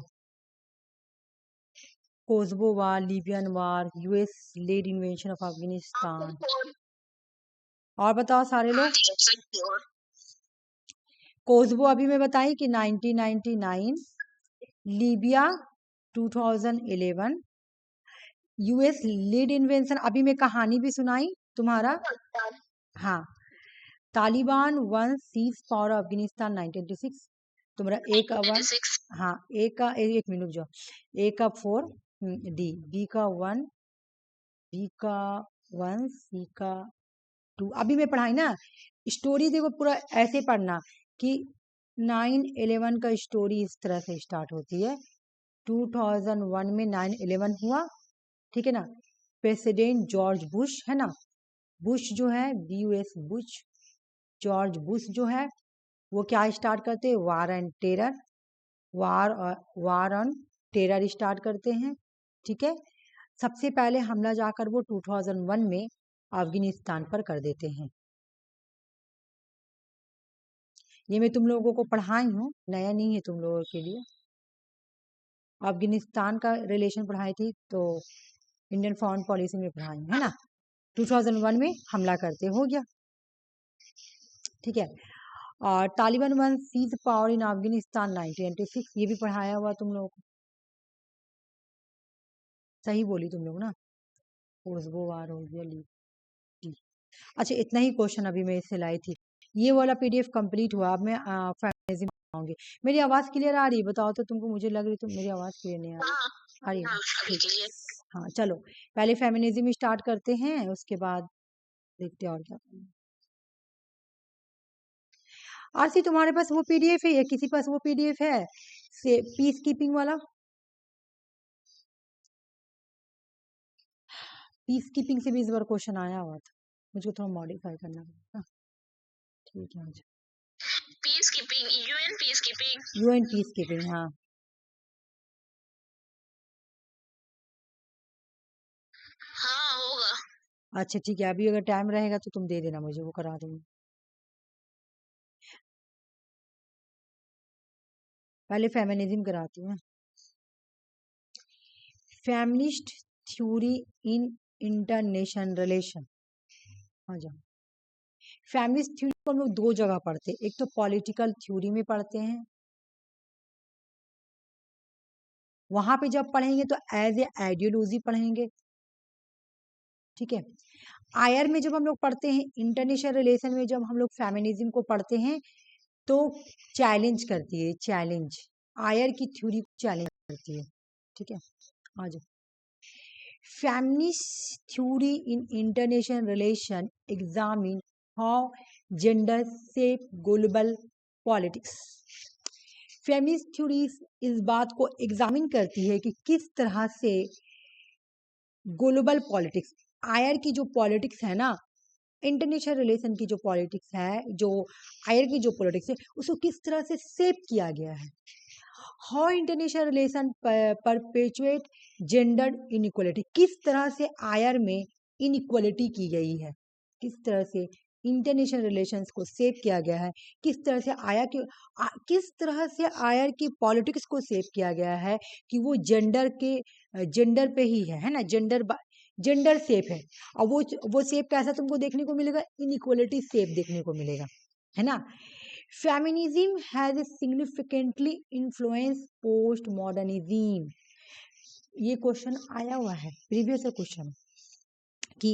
Kosovo war, Libyan war, US led invention of Afghanistan, और बताओ सारे लोग। कोसोवो अभी मैं बताई कि 1999, लीबिया 2011, यूएस लीड इन्वेंशन अभी मैं कहानी भी सुनाई तुम्हारा, हाँ, Taliban one seize power Afghanistan 1986, तुम्हारा एक का वन, हाँ एक का एक मिनट जो, ए का 4, डी, बी का 1, बी का 1, सी का 2, अभी मैं पढ़ाई ना स्टोरी, देखो पूरा ऐसे पढ़ना कि 9/11 का स्टोरी इस तरह से स्टार्ट होती है, 2001 में 9/11 हुआ, ठीक है ना। प्रेसिडेंट जॉर्ज बुश है ना, बुश जो है BUS बुश, जॉर्ज बुश जो है वो क्या स्टार्ट करते हैं, war and terror, war on terror start करते हैं, ठीक है। सबसे पहले हमला जाकर वो 2001 में अफगानिस्तान पर कर देते हैं, ये मैं तुम लोगों को पढ़ाई हूँ, नया नहीं है तुम लोगों के लिए। अफगानिस्तान का रिलेशन पढ़ाई थी तो इंडियन फॉरेन पॉलिसी में पढ़ाई है ना, 2001 में हमला करते हो गया, ठीक है। और Taliban one seize power in Afghanistan 1996, ये भी पढ़ाया हुआ तुम लोगों को, सही बोली तुम लोग ना, कोसोवो वार हो गया, ली। अच्छा इतना ही क्वेश्चन अभी मैं इससे लाई थी, ये वाला PDF कंप्लीट हुआ, अब मैं फाइनलाइजिंग बनाऊंगी। मेरी आवाज क्लियर आ रही है बताओ तो, तुमको मुझे लग रही तो मेरी आवाज क्लियर नहीं आ रही, आ रही है, हाँ चलो पहले फेमिनिज्म स्टार्ट करते हैं, उसके बाद देखते हैं और क्या करना है। आरसी तुम्हारे पास वो पीडीएफ है या किसी पास वो पीडीएफ है से पीस कीपिंग वाला? पीस कीपिंग से भी इस बार क्वेश्चन आया हुआ था, मुझको थोड़ा मॉडिफाई करना पड़ेगा। ठीक है, peace keeping, UN peace keeping, UN peace keeping, हाँ हाँ होगा। अच्छा ठीक है, अभी अगर टाइम रहेगा तो तुम दे देना मुझे, वो करा दूंगी। पहले फेमिनिज्म कराती हूँ। Feminist theory in international relation, हाँ जाओ। फेमिनिस्ट थ्योरी को हम लोग दो जगह पढ़ते हैं, एक तो पॉलिटिकल थ्योरी में पढ़ते हैं, वहां पे जब पढ़ेंगे तो एज ए आइडियोलॉजी पढ़ेंगे, ठीक है। आयर में जब हम लोग पढ़ते हैं, इंटरनेशनल रिलेशन में जब हम लोग फेमिनिज्म को पढ़ते हैं तो चैलेंज करती है, चैलेंज आयर की थ्योरी को चैलेंज करती है, ठीक है। आ जाओ। Feminist theory in international relation examine how gender shape global politics. Feminist theory इस बात को एग्जामिन करती है कि किस तरह से ग्लोबल पॉलिटिक्स, आयर की जो पॉलिटिक्स है ना, इंटरनेशनल रिलेशन की जो पॉलिटिक्स है, जो आयर की जो पॉलिटिक्स है, उसको किस तरह से शेप किया गया है। How international relation perpetuate gender inequality, किस तरह से आयर में इनइक्वलिटी की गई है, किस तरह से इंटरनेशनल रिलेशंस को सेव किया गया है, किस तरह से किस तरह से आयर की पॉलिटिक्स को सेव किया गया है कि वो जेंडर पे ही है ना, जेंडर सेफ है। और वो सेफ कैसा तुमको देखने को मिलेगा, इनइक्वलिटी सेफ देखने को मिलेगा, है ना। Feminism has significantly influence post modernism, ये क्वेश्चन आया हुआ है प्रीवियस क्वेश्चन कि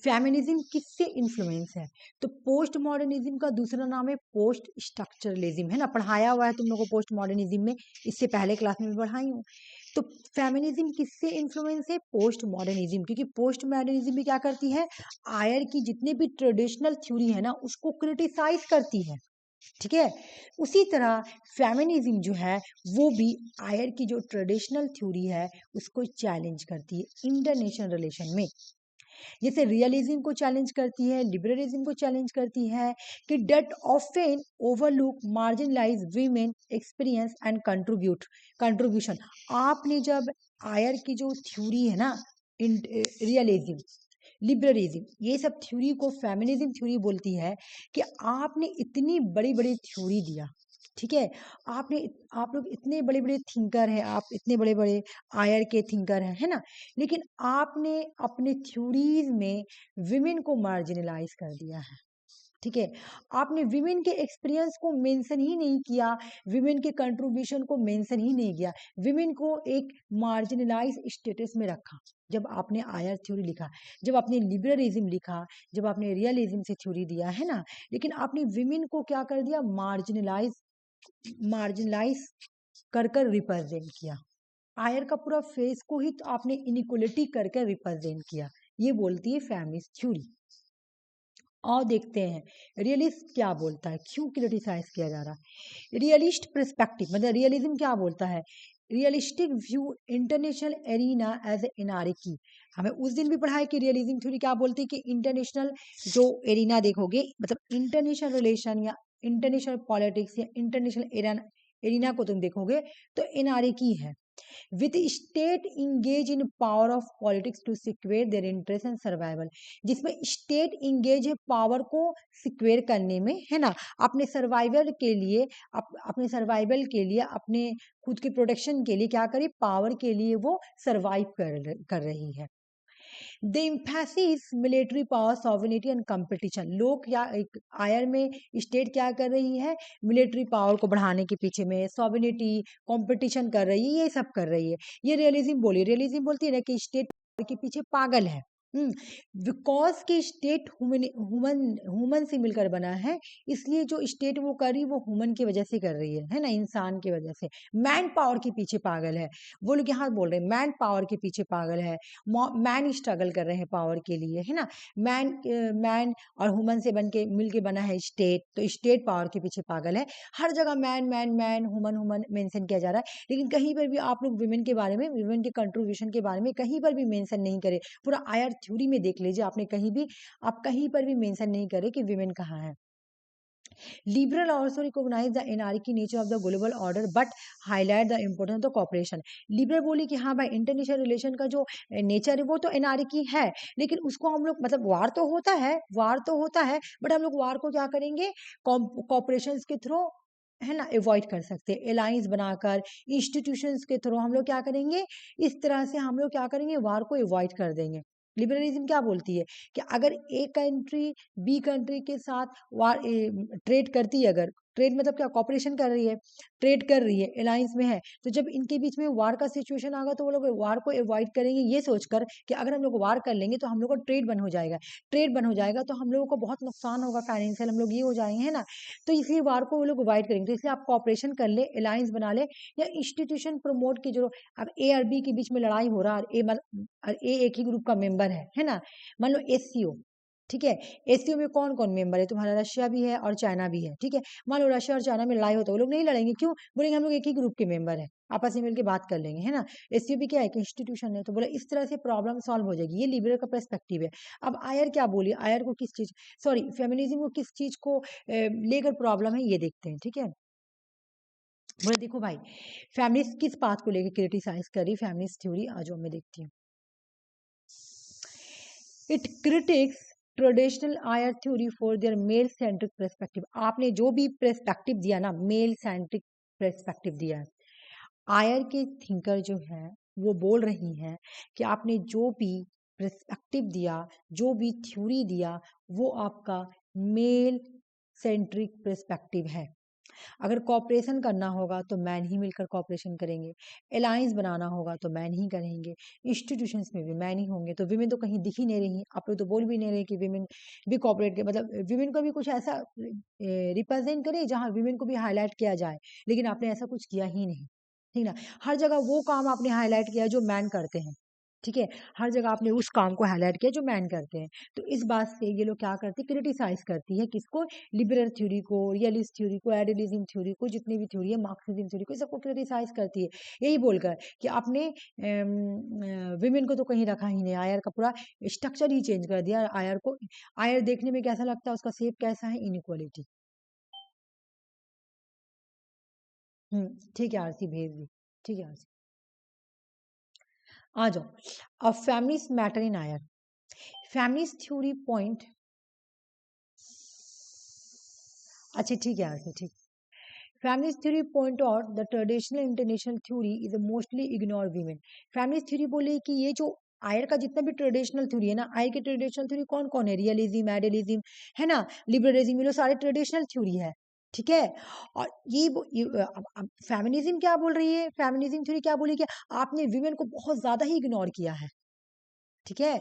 फेमिनिज्म किससे इन्फ्लुएंस है, तो पोस्ट मॉडर्निज्म का दूसरा नाम है पोस्ट स्ट्रक्चरलिज्म, है ना, पढ़ाया हुआ है तुम लोगों को पोस्ट मॉडर्निज्म में, इससे पहले क्लास में भी पढ़ाई हूँ। तो फेमिनिज्म किससे इन्फ्लुएंस है, पोस्ट मॉडर्निज्म, क्योंकि पोस्ट मॉडर्निज्म भी क्या करती है, आयर की जितने भी ट्रेडिशनल थ्योरी है ना उसको क्रिटिसाइज करती है, ठीक है। उसी तरह फेमिनिज्म जो है वो भी आयर की जो ट्रेडिशनल थ्योरी है उसको चैलेंज करती है इंटरनेशनल रिलेशन में, जैसे रियलिज्म को चैलेंज करती है, लिबरलिज्म को चैलेंज करती है कि that often overlook marginalise women experience and contribution. आपने जब आयर की जो थ्योरी है ना, रियलिज्म, लिबरलिज्म, ये सब थ्योरी को फेमिनिज्म थ्योरी बोलती है कि आपने इतनी बड़ी बड़ी थ्योरी दिया, ठीक है, आप लोग इतने बड़े बड़े थिंकर हैं, आप इतने बड़े बड़े आयर के थिंकर हैं, है ना, लेकिन आपने अपने थ्योरीज में विमेन को मार्जिनलाइज कर दिया है, ठीक है। आपने विमेन के एक्सपीरियंस को मेंशन ही नहीं किया, विमेन के कंट्रीब्यूशन को मेंशन ही नहीं किया, विमेन को एक मार्जिनलाइज स्टेटस में रखा जब आपने आयर थ्योरी लिखा, जब आपने लिबरलिज्म लिखा, जब आपने रियलिज्म से थ्योरी दिया, है ना, लेकिन आपने विमेन को क्या कर दिया, मार्जिनलाइज कर कर रिप्रेजेंट किया, आयर का पूरा फेस को ही तो आपने इनइक्वलिटी करके रिप्रेजेंट किया, ये बोलती है फेमिनिस्ट थ्योरी। और देखते हैं रियलिस्ट क्या बोलता है, क्यों क्रिटिसाइज किया जा रहा है। रियलिस्ट पर्सपेक्टिव मतलब रियलिज्म क्या बोलता है, realistic view international arena as a anarchy. हमें उस दिन भी पढ़ा है कि रियलिज्म थ्योरी क्या बोलती है कि इंटरनेशनल जो एरिना देखोगे, मतलब इंटरनेशनल रिलेशन या इंटरनेशनल पॉलिटिक्स या इंटरनेशनल एरिना को तुम देखोगे तो एनार्की है, with state engage in power of politics to secure their interest and survival, जिसमें स्टेट इंगेज है पावर को सिक्योर करने में, है ना, अपने सर्वाइवल के लिए, अपने सर्वाइवल के लिए, अपने खुद के प्रोटेक्शन के लिए क्या करे, पावर के लिए वो सर्वाइव कर रही है। The emphasis military power sovereignty and competition, लोग क्या आयर में स्टेट क्या कर रही है, मिलिट्री पावर को बढ़ाने के पीछे में सॉवरेनिटी कंपटीशन कर रही है, ये सब कर रही है, ये रियलिज्म बोली, रियलिज्म बोलती है ना कि स्टेट के पीछे पागल है, बिकॉज कि स्टेट ह्यूमन से मिलकर बना है, इसलिए जो स्टेट वो कर रही है वो ह्यूमन की वजह से कर रही है ना, इंसान की वजह से। मैन पावर के पीछे पागल है वो लोग, यहाँ बोल रहे हैं मैन पावर के पीछे पागल है, मैन स्ट्रगल कर रहे हैं पावर के लिए, है ना। मैन और ह्यूमन से बन के मिल के बना है स्टेट, तो स्टेट पावर के पीछे पागल है। हर जगह man man man human human mention किया जा रहा है, लेकिन कहीं पर भी आप लोग विमेन के बारे में, विमेन के कंट्रीब्यूशन के बारे में कहीं पर भी मेंशन नहीं करे। पूरा आयर थ्योरी में देख लीजिए, आपने कहीं भी, आप कहीं पर भी मेंशन नहीं करे कि विमेन कहाँ है। Liberal also recognize the anarchy nature of the global order but highlight the importance of the cooperation. Liberal बोली कि हाँ भाई इंटरनेशनल रिलेशन का जो नेचर है वो तो एनार्की है, लेकिन उसको हम लोग, मतलब वार तो होता है, वार तो होता है, बट हम लोग वार को क्या करेंगे, कॉपरेशन के थ्रू, है ना, अवॉइड कर सकते हैं। अलायंस बनाकर, इंस्टीट्यूशंस के थ्रू हम लोग क्या करेंगे, इस तरह से हम लोग क्या करेंगे, वार को अवॉइड कर देंगे। लिबरलिज्म क्या बोलती है कि अगर एक कंट्री बी कंट्री के साथ वार ट्रेड करती है, अगर ट्रेड मतलब क्या, कॉपरेशन कर रही है, ट्रेड कर रही है, अलायंस में है, तो जब इनके बीच में वार का सिचुएशन आएगा तो वो लोग वार को अवॉइड करेंगे, ये सोचकर कि अगर हम लोग वार कर लेंगे तो हम लोग को ट्रेड बंद हो जाएगा, ट्रेड बंद हो जाएगा तो हम लोगों को बहुत नुकसान होगा, फाइनेंशियल हम लोग ये हो जाएंगे, है ना। तो इसलिए वार को वो लोग अवॉइड करेंगे, तो इसलिए आप कॉपरेशन कर ले, अलायंस बना ले, या इंस्टीट्यूशन प्रमोट की, जो अब ए और बी के बीच में लड़ाई हो रहा है, ए एक ही ग्रुप का मेंबर है ना, मान लो एससीओ, ठीक है, एससीओ में कौन कौन मेंबर है, तुम्हारा रशिया भी है और चाइना भी है, ठीक है। मान लो रशिया और चाइना में लड़ाई होता है, वो लोग नहीं लड़ेंगे, क्यों, बोलेंगे हम लोग एक ही ग्रुप के मेंबर है, आपस में मिलकर बात कर लेंगे, है ना। एससीओ भी क्या है, इंस्टीट्यूशन है, तो बोले इस तरह से प्रॉब्लम सॉल्व हो जाएगी, ये लिबरल का पर्सपेक्टिव है। अब आयर क्या बोली, आयर को किस चीज, सॉरी फेमिनिज्म को किस चीज को लेकर प्रॉब्लम है, ये देखते हैं, ठीक है। बोले देखो भाई, फैमिलिस्ट किस बात को लेकर क्रिटिसाइज कर रही, फैमिलिस्ट थ्योरी आज मैं देखती हूँ। It critics traditional IR theory for their male centric perspective. आपने जो भी पर्सपेक्टिव दिया ना, मेल सेंट्रिक पर्सपेक्टिव दिया है, आयर के थिंकर जो है वो बोल रही हैं कि आपने जो भी पर्सपेक्टिव दिया, जो भी थ्योरी दिया, वो आपका मेल सेंट्रिक पर्सपेक्टिव है। अगर कॉपरेशन करना होगा तो मैन ही मिलकर कॉपरेशन करेंगे, अलायंस बनाना होगा तो मैन ही करेंगे, इंस्टीट्यूशंस में भी मैन ही होंगे, तो विमेन तो कहीं दिख ही नहीं रही, आप लोग तो बोल भी नहीं रहे कि विमेन भी कॉपरेट के, मतलब विमेन को भी कुछ ऐसा रिप्रेजेंट करे जहाँ विमेन को भी हाईलाइट किया जाए, लेकिन आपने ऐसा कुछ किया ही नहीं, ठीक ना। हर जगह वो काम आपने हाईलाइट किया जो मैन करते हैं, ठीक है, हर जगह आपने उस काम को हाईलाइट किया जो मैन करते हैं। तो इस बात से ये लोग क्या करती, क्रिटिसाइज करती है किसको, लिबरल थ्योरी को, रियलिस्ट थ्योरी को, एडलिज्म थ्योरी को, जितनी भी थ्योरी है, मार्क्सिज्म थ्योरी को, सबको क्रिटिसाइज करती है, यही बोलकर कि आपने विमेन को तो कहीं रखा ही नहीं, आयर का पूरा स्ट्रक्चर ही चेंज कर दिया, आयर को, आयर देखने में कैसा लगता है, उसका शेप कैसा है, इनइक्वालिटी। ठीक है आरसी, भेज दी, ठीक है आरसी। आ जाओ, अब feminists matter in IR, feminists theory point, अच्छा ठीक है आरसी, ठीक। Feminist theory point out the traditional international theory is a mostly ignored women. Feminist theory बोले कि ये जो आयर का जितना भी ट्रेडिशनल थ्योरी है ना, आयर के ट्रेडिशनल थ्योरी कौन कौन है, रियलिज्म, आइडियलिज्म, है ना, लिबरलिज्म, ये लोग सारे ट्रेडिशनल थ्योरी है, ठीक है। और ये फेमिनिज्म क्या बोल रही है, फेमिनिज्म थ्योरी क्या बोली कि आपने विमेन को बहुत ज्यादा ही इग्नोर किया है, ठीक है।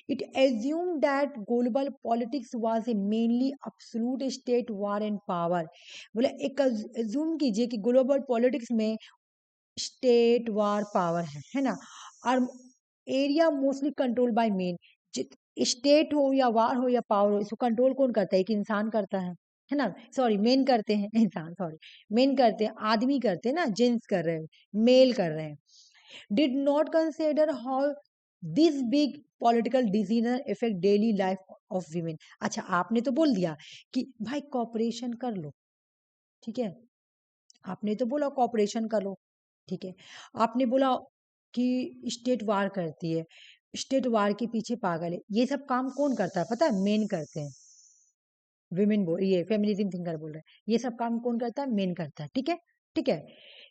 It assume that global politics was a mainly absolute state war and power. बोले एक एज्यूम कीजिए कि ग्लोबल पॉलिटिक्स में स्टेट वार पावर है ना, और area mostly control by main, state हो या वार हो या पावर हो, इसको कंट्रोल कौन करता है, एक इंसान करता है ना, सॉरी मेन करते हैं, इंसान सॉरी, मेन करते हैं, आदमी करते हैं ना, जेंट्स कर रहे हैं, मेल कर रहे हैं। Did not consider how this big political decision effect daily life of women. अच्छा आपने तो बोल दिया कि भाई कॉपरेशन कर लो, ठीक है, आपने तो बोला कॉपरेशन कर लो, ठीक है, आपने बोला कि स्टेट वार करती है, स्टेट वार के पीछे पागल है, ये सब काम कौन करता है पता है, मेन करते हैं, विमेन बोल, ये फेमिनिज्म थिंकर बोल रहे हैं, ये सब काम कौन करता है, मेन करता है, ठीक है, ठीक है।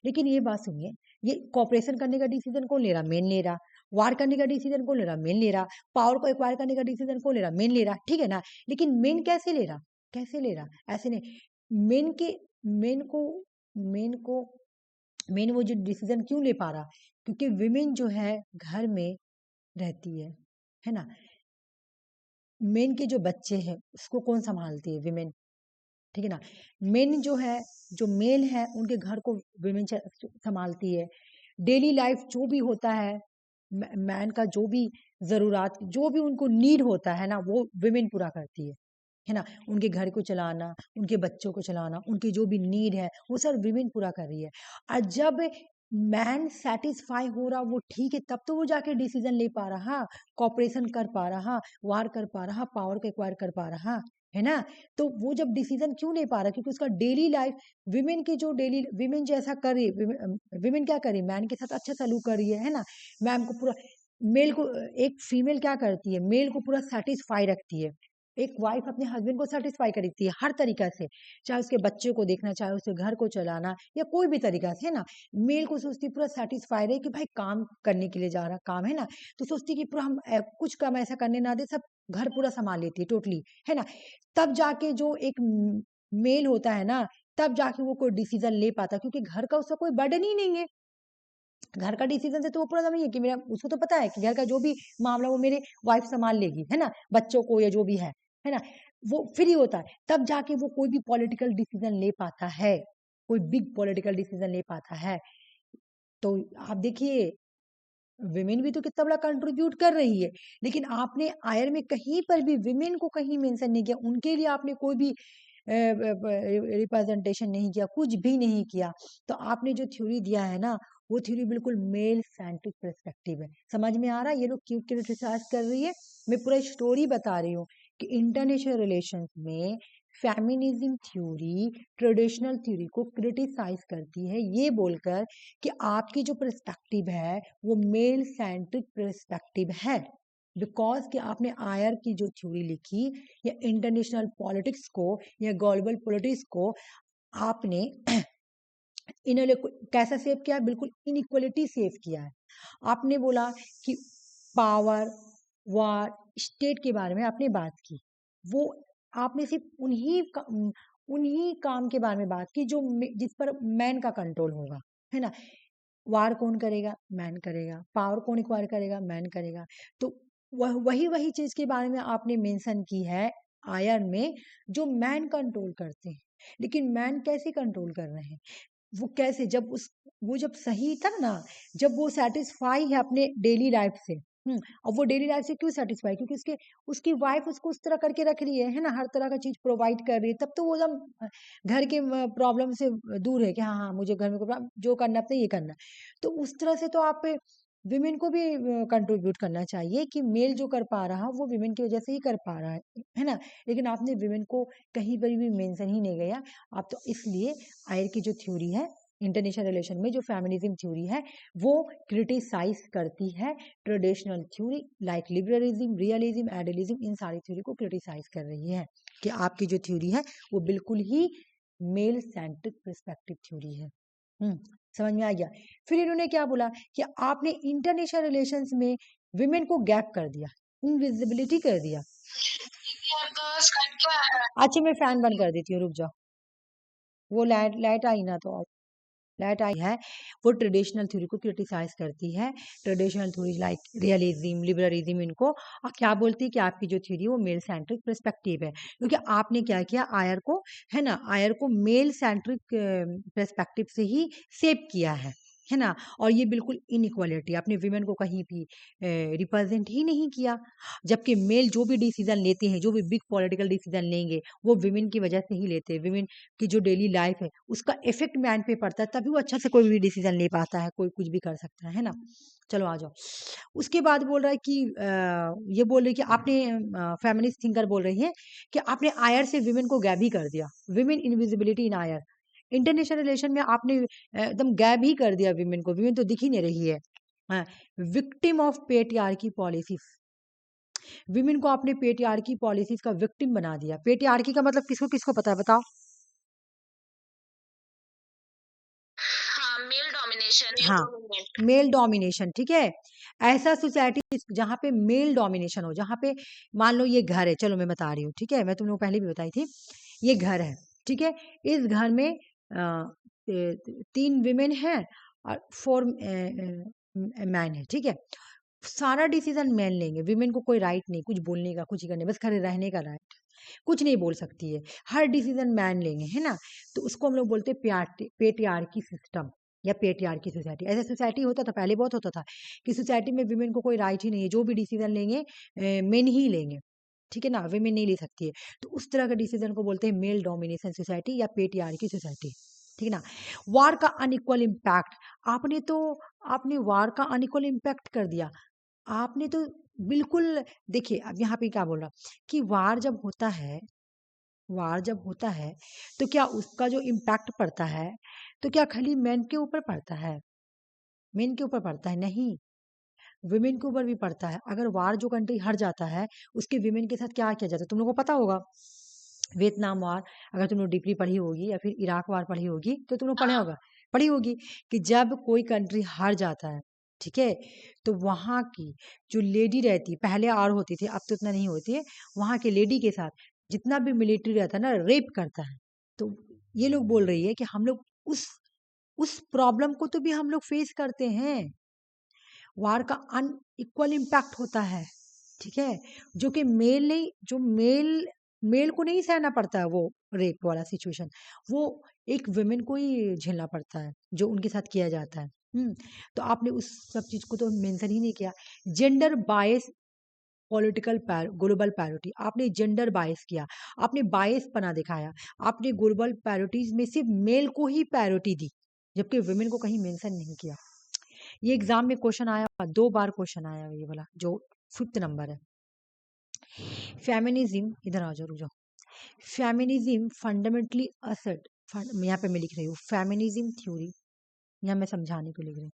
लेकिन ये बात सुनिए, ये कॉपरेशन करने का डिसीजन कौन ले रहा, मेन ले रहा, वार करने का डिसीजन कौन ले रहा, मेन ले रहा, पावर को एक्वायर करने का डिसीजन कौन ले रहा, मेन ले रहा, ठीक है ना। लेकिन मेन कैसे ले रहा, कैसे ले रहा, ऐसे नहीं, मेन के, मेन को, मेन को, मेन वो जो डिसीजन क्यों ले पा रहा, क्योंकि विमेन जो है घर में रहती है ना, मेन के जो बच्चे हैं उसको कौन संभालती है? विमेन, ठीक है ना। मेन जो है, जो मेल है, उनके घर को विमेन संभालती है। डेली लाइफ जो भी होता है, मैन का जो भी जरूरत, जो भी उनको नीड होता है ना, वो विमेन पूरा करती है ना। उनके घर को चलाना, उनके बच्चों को चलाना, उनकी जो भी नीड है वो सब विमेन पूरा कर रही है। और जब मैन सेटिस्फाई हो रहा, वो ठीक है, तब तो वो जाके डिसीजन ले पा रहा, कॉपरेशन कर पा रहा, वार कर पा रहा, पावर को एक्वायर कर पा रहा, है ना। तो वो जब डिसीजन क्यों ले पा रहा? क्योंकि उसका डेली लाइफ, विमेन की जो डेली, विमेन जैसा कर रही है, विमेन क्या कर रही है? मैन के साथ अच्छा सलूक कर रही है ना। मैम को पूरा, मेल को, एक फीमेल क्या करती है? मेल को पूरा सेटिस्फाई रखती है। एक वाइफ अपने हस्बैंड को सेटिस्फाई करती है हर तरीका से, चाहे उसके बच्चों को देखना, चाहे उसके घर को चलाना, या कोई भी तरीका से, है ना। मेल को सोचती पूरा सेटिस्फाई रहे कि भाई काम करने के लिए जा रहा, काम है ना, तो सोचती कि पूरा हम कुछ काम ऐसा करने ना दे, सब घर पूरा संभाल लेती है टोटली, है ना। तब जाके जो एक मेल होता है ना, तब जाके वो कोई डिसीजन ले पाता, क्योंकि घर का उसका कोई बर्डन ही नहीं है। घर का डिसीजन से तो वो पूरा समय है कि मेरा, उसको तो पता है कि घर का जो भी मामला वो मेरे वाइफ संभाल लेगी, है ना, बच्चों को या जो भी है ना। वो फ्री होता है, तब जाके वो कोई भी पॉलिटिकल डिसीजन ले पाता है, कोई बिग पॉलिटिकल डिसीजन ले पाता है। तो आप देखिए, विमेन भी तो कितना बड़ा कंट्रीब्यूट कर रही है, लेकिन आपने आयर में कहीं पर भी विमेन को कहीं मेंशन नहीं किया, उनके लिए आपने कोई भी रिप्रेजेंटेशन नहीं किया, कुछ भी नहीं किया। तो आपने जो थ्योरी दिया है ना, वो थ्योरी बिल्कुल मेल सेंट्रिक पर्सपेक्टिव है। समझ में आ रहा है ये लोग क्यों क्रिटिसाइज कर रही है? मैं पूरा स्टोरी बता रही हूँ कि इंटरनेशनल रिलेशंस में फेमिनिज्म थ्योरी ट्रेडिशनल थ्योरी को क्रिटिसाइज करती है, ये बोलकर कि आपकी जो पर्सपेक्टिव है वो मेल सेंट्रिक पर्सपेक्टिव है। बिकॉज कि आपने आयर की जो थ्योरी लिखी, या इंटरनेशनल पॉलिटिक्स को, या ग्लोबल पॉलिटिक्स को आपने इन्होंने कैसा सेव किया? बिल्कुल इनइक्वलिटी सेव किया है। आपने बोला कि पावर, वार, स्टेट के बारे में आपने बात की, वो आपने सिर्फ उन्हीं काम के बारे में बात की जो जिस पर मैन का कंट्रोल होगा, है ना। वार कौन करेगा? मैन करेगा। पावर कौन एक्वायर करेगा? मैन करेगा। तो वही वही चीज के बारे में आपने मेंशन की है आयरन में, जो मैन कंट्रोल करते हैं। लेकिन मैन कैसे कंट्रोल कर रहे हैं? वो कैसे? जब उस, वो जब सही था ना, जब वो सेटिस्फाई है अपने डेली लाइफ से, और वो डेली लाइफ से क्यों सेटिस्फाई? क्योंकि उसकी वाइफ उसको उस तरह करके रख रही है ना, हर तरह का चीज प्रोवाइड कर रही है, तब तो वो एकदम घर के प्रॉब्लम से दूर है कि हाँ हाँ मुझे घर में जो करना अपने ये करना। तो उस तरह से तो आप विमेन को भी कंट्रीब्यूट करना चाहिए कि मेल जो कर पा रहा वो विमेन की वजह से ही कर पा रहा है ना। लेकिन आपने विमेन को कहीं पर भी मेंशन ही नहीं गया आप, तो इसलिए आयर की जो थ्योरी है इंटरनेशनल रिलेशन में, जो फेमिनिज्म थ्योरी है, वो क्रिटिसाइज करती है traditional theory like liberalism, realism, idealism, इन सारी थ्योरी को क्रिटिसाइज कर रही है कि आपकी जो थ्योरी है वो बिल्कुल ही मेल सेंट्रिक पर्सपेक्टिव थ्योरी है। समझ में आ गया? फिर इन्होंने क्या बोला कि आपने इंटरनेशनल रिलेशंस में विमेन को गैप कर दिया, इनविजिबिलिटी कर दिया। अच्छा मैं फैन बंद कर देती हूँ, रुक जाओ। वो लाइट लाइट आई ना, तो लाइट आई है। वो ट्रेडिशनल थ्योरी को क्रिटिसाइज करती है, traditional theory like realism, liberalism, इनको। और क्या बोलती है कि आपकी जो थ्योरी वो मेल सेंट्रिक पर्सपेक्टिव है, क्योंकि आपने क्या किया आयर को, है ना, आयर को मेल सेंट्रिक पर्सपेक्टिव से ही सेव किया है ना। और ये बिल्कुल इनइक्वालिटी, आपने विमेन को कहीं भी रिप्रेजेंट ही नहीं किया। जबकि मेल जो भी डिसीजन लेते हैं, जो भी बिग पॉलिटिकल डिसीजन लेंगे, वो विमेन की वजह से ही लेते हैं। विमेन की जो डेली लाइफ है उसका इफेक्ट मैन पे पड़ता है, तभी वो अच्छा से कोई भी डिसीजन ले पाता है, कोई कुछ भी कर सकता है ना। चलो आ जाओ। उसके बाद बोल रहा है कि ये बोल रही कि आपने फेमिनिस्ट थिंकर बोल रही है कि आपने आयर से विमेन को गैप ही कर दिया, विमेन इनविजिबिलिटी इन आयर। इंटरनेशनल रिलेशन में आपने एकदम गैप ही कर दिया विमेन को, विमेन तो दिख ही नहीं रही है। Victim of patriarchy policies, women को आपने पेट्रियार्की पॉलिसीज का विक्टिम बना दिया। पेट्रियार्की का मतलब किसको किसको पता है बताओ? हाँ, मेल डोमिनेशन, ठीक है। ऐसा सोसाइटी जहाँ पे मेल डोमिनेशन हो, जहाँ पे मान लो ये घर है, चलो मैं बता रही हूँ, ठीक है, मैं तुम लोग पहले भी बताई थी। ये घर है, ठीक है, इस घर में 3 विमेन है और 4 मैन है, ठीक है। सारा डिसीजन मैन लेंगे, विमेन को कोई राइट नहीं कुछ बोलने का, कुछ करने, बस खड़े रहने का राइट, कुछ नहीं बोल सकती है, हर डिसीजन मैन लेंगे, है ना। तो उसको हम लोग बोलते हैं पेट्रियार्की सिस्टम या पेट्रियार्की सोसाइटी। ऐसा सोसाइटी होता था पहले, बहुत होता था कि सोसाइटी में विमेन को कोई राइट ही नहीं है, जो भी डिसीजन लेंगे मेन ही लेंगे, ठीक है ना, विमेन नहीं ले सकती है। तो उस तरह के डिसीजन को बोलते हैं मेल डोमिनेशन सोसाइटी या पेट्रियार्की सोसाइटी, ठीक है ना। वार का अनइक्वल इम्पैक्ट, आपने वार का अनइक्वल इम्पैक्ट कर दिया, आपने तो बिल्कुल, देखिए अब यहाँ पे क्या बोल रहा कि वार जब होता है तो क्या उसका जो इम्पैक्ट पड़ता है तो क्या खाली मेन के ऊपर पड़ता है, मेन के ऊपर पड़ता है नहीं, विमेन के ऊपर भी पड़ता है। अगर वार जो कंट्री हार जाता है उसके विमेन के साथ क्या किया जाता है तुम लोगों को पता होगा। वियतनाम वार अगर तुम लोग डीपली पढ़ी होगी या फिर इराक वार पढ़ी होगी तो तुम लोग पढ़े होगा, पढ़ी होगी कि जब कोई कंट्री हार जाता है, ठीक है, तो वहां की जो लेडी रहती, पहले आर होती थी अब तो उतना नहीं होती है, वहां के लेडी के साथ जितना भी मिलिट्री रहता है ना रेप करता है। तो ये लोग बोल रही है कि हम लोग उस प्रॉब्लम को तो भी हम लोग फेस करते हैं, वार का अनइक्वल इम्पैक्ट होता है, ठीक है, जो कि मेल नहीं, जो मेल को नहीं सहना पड़ता है वो रेप वाला सिचुएशन, वो एक वुमेन को ही झेलना पड़ता है जो उनके साथ किया जाता है। तो आपने उस सब चीज को तो मेंशन ही नहीं किया। Gender bias political global parity, आपने जेंडर बायस किया, आपने बायस पना दिखाया, आपने ग्लोबल पैरिटीज में सिर्फ मेल को ही पैरिटी दी जबकि वुमेन को कहीं मेंशन नहीं किया। ये एग्जाम में क्वेश्चन आया, 2 बार क्वेश्चन आया ये वाला जो 5th नंबर है। फेमिनिज्म, इधर आ जाओ, रुक जाओ। फेमिनिज्म फंडामेंटली असर्ट, यहाँ पे मैं लिख रही हूँ फेमिनिज्म थ्योरी, यहाँ मैं समझाने को लिख रही हूँ।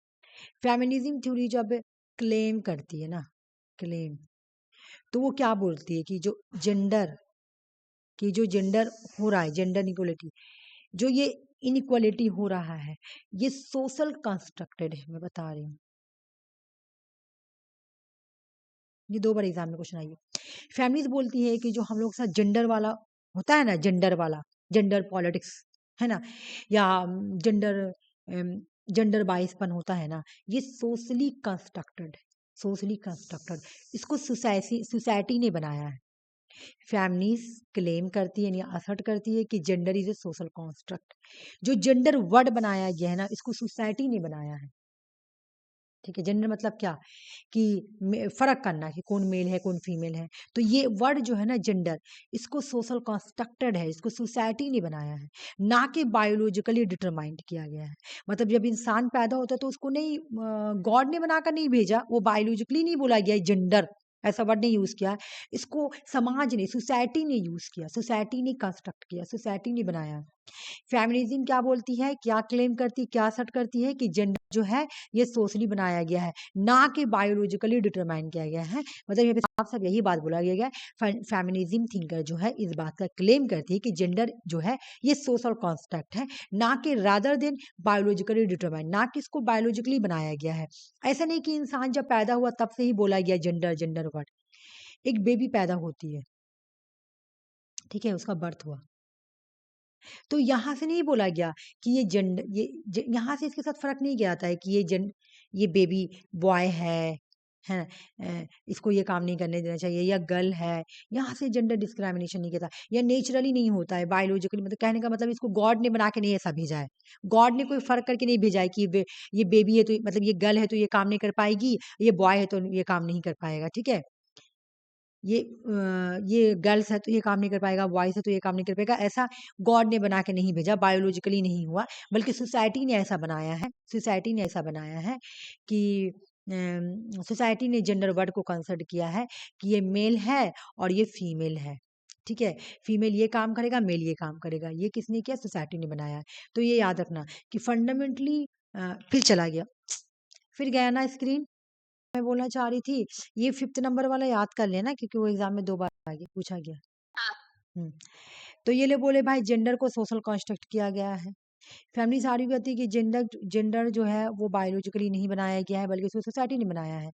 फेमिनिज्म थ्योरी जब क्लेम करती है ना, क्लेम, तो वो क्या बोलती है कि जो जेंडर हो रहा है, जेंडर इक्वलिटी, जो ये इनइक्वालिटी हो रहा है, ये सोशल कंस्ट्रक्टेड है, मैं बता रही हूँ। ये 2 बार एग्जाम में क्वेश्चन आई है। फैमिलीज बोलती है कि जो हम लोग के साथ जेंडर वाला होता है ना, जेंडर वाला, जेंडर पॉलिटिक्स है ना, या जेंडर जेंडर बाइसपन होता है ना, ये सोशली कंस्ट्रक्टेड, सोशली कंस्ट्रक्टेड, इसको सोसाइटी ने बनाया है। फैमिलीज क्लेम करती है या असर्ट करती है कि gender is a social construct, जो जेंडर वर्ड बनाया गया है ना इसको सोसाइटी ने बनाया है, ठीक है। जेंडर मतलब क्या कि फर्क करना कि कौन मेल है कौन फीमेल है, तो ये वर्ड जो है ना जेंडर, इसको सोशल कंस्ट्रक्टेड है, इसको सोसाइटी ने बनाया है, ना कि बायोलॉजिकली डिटरमाइंड किया गया है। मतलब जब इंसान पैदा होता है तो उसको नहीं गॉड ने बनाकर नहीं भेजा, वो बायोलॉजिकली नहीं बोला गया जेंडर, ऐसा वर्ड नहीं यूज किया, इसको समाज ने, सोसाइटी ने यूज किया, सोसाइटी ने कंस्ट्रक्ट किया, सोसाइटी ने बनाया। फेमिनिज्म क्या बोलती है, क्या क्लेम करती, क्या असर्ट करती है कि जेंडर जो है ये सोशली बनाया गया है, ना कि बायोलॉजिकली डिटरमाइन किया गया है। मतलब यहाँ पे साफ साफ यही बात बोला गया है। फेमिनिज्म थिंकर जो है इस बात का क्लेम करती है कि जेंडर जो है ये सोशल कॉन्स्ट्रक्ट है, ना कि रादर देन बायोलॉजिकली डिटरमाइन, ना कि इसको बायोलॉजिकली बनाया गया है। ऐसा नहीं कि इंसान जब पैदा हुआ तब से ही बोला गया जेंडर, जेंडर वर्ड। एक बेबी पैदा होती है, ठीक है, उसका बर्थ हुआ, तो यहाँ से नहीं बोला गया कि ये जेंडर, यहाँ से इसके साथ फर्क नहीं किया जाता है कि ये बेबी बॉय है ना, इसको ये काम नहीं करने देना चाहिए, या गर्ल है, यहाँ से जेंडर डिस्क्रिमिनेशन नहीं किया, या नेचुरली नहीं होता है, बायोलॉजिकली, मतलब कहने का मतलब इसको गॉड ने बना के नहीं ऐसा भेजा है, गॉड ने कोई फर्क करके नहीं भेजा है कि ये बेबी है तो मतलब ये गर्ल है तो ये काम नहीं कर पाएगी, ये बॉय है तो ये काम नहीं कर पाएगा, ठीक है, ये गर्ल्स है तो ये काम नहीं कर पाएगा, बॉयज है तो ये काम नहीं कर पाएगा, ऐसा गॉड ने बना के नहीं भेजा, बायोलॉजिकली नहीं हुआ, बल्कि सोसाइटी ने ऐसा बनाया है, सोसाइटी ने ऐसा बनाया है कि सोसाइटी ने जेंडर वर्ड को कंसिडर किया है कि ये मेल है और ये फीमेल है, ठीक है, फीमेल ये काम करेगा, मेल ये काम करेगा, ये किसने किया, सोसाइटी ने बनाया है। तो ये याद रखना कि फंडामेंटली, फिर चला गया, फिर गया ना स्क्रीन, मैं बोलना चाह रही थी, ये 5th नंबर वाला याद कर लेना क्योंकि वो एग्जाम में 2 बार आ गया, पूछा गया। हम्म, तो ये ले बोले भाई जेंडर को सोशल कंस्ट्रक्ट किया गया है। फैमिली सारी भी कहती है कि जेंडर जेंडर जो है वो बायोलॉजिकली नहीं बनाया गया है बल्कि उसको सोसाइटी ने बनाया है।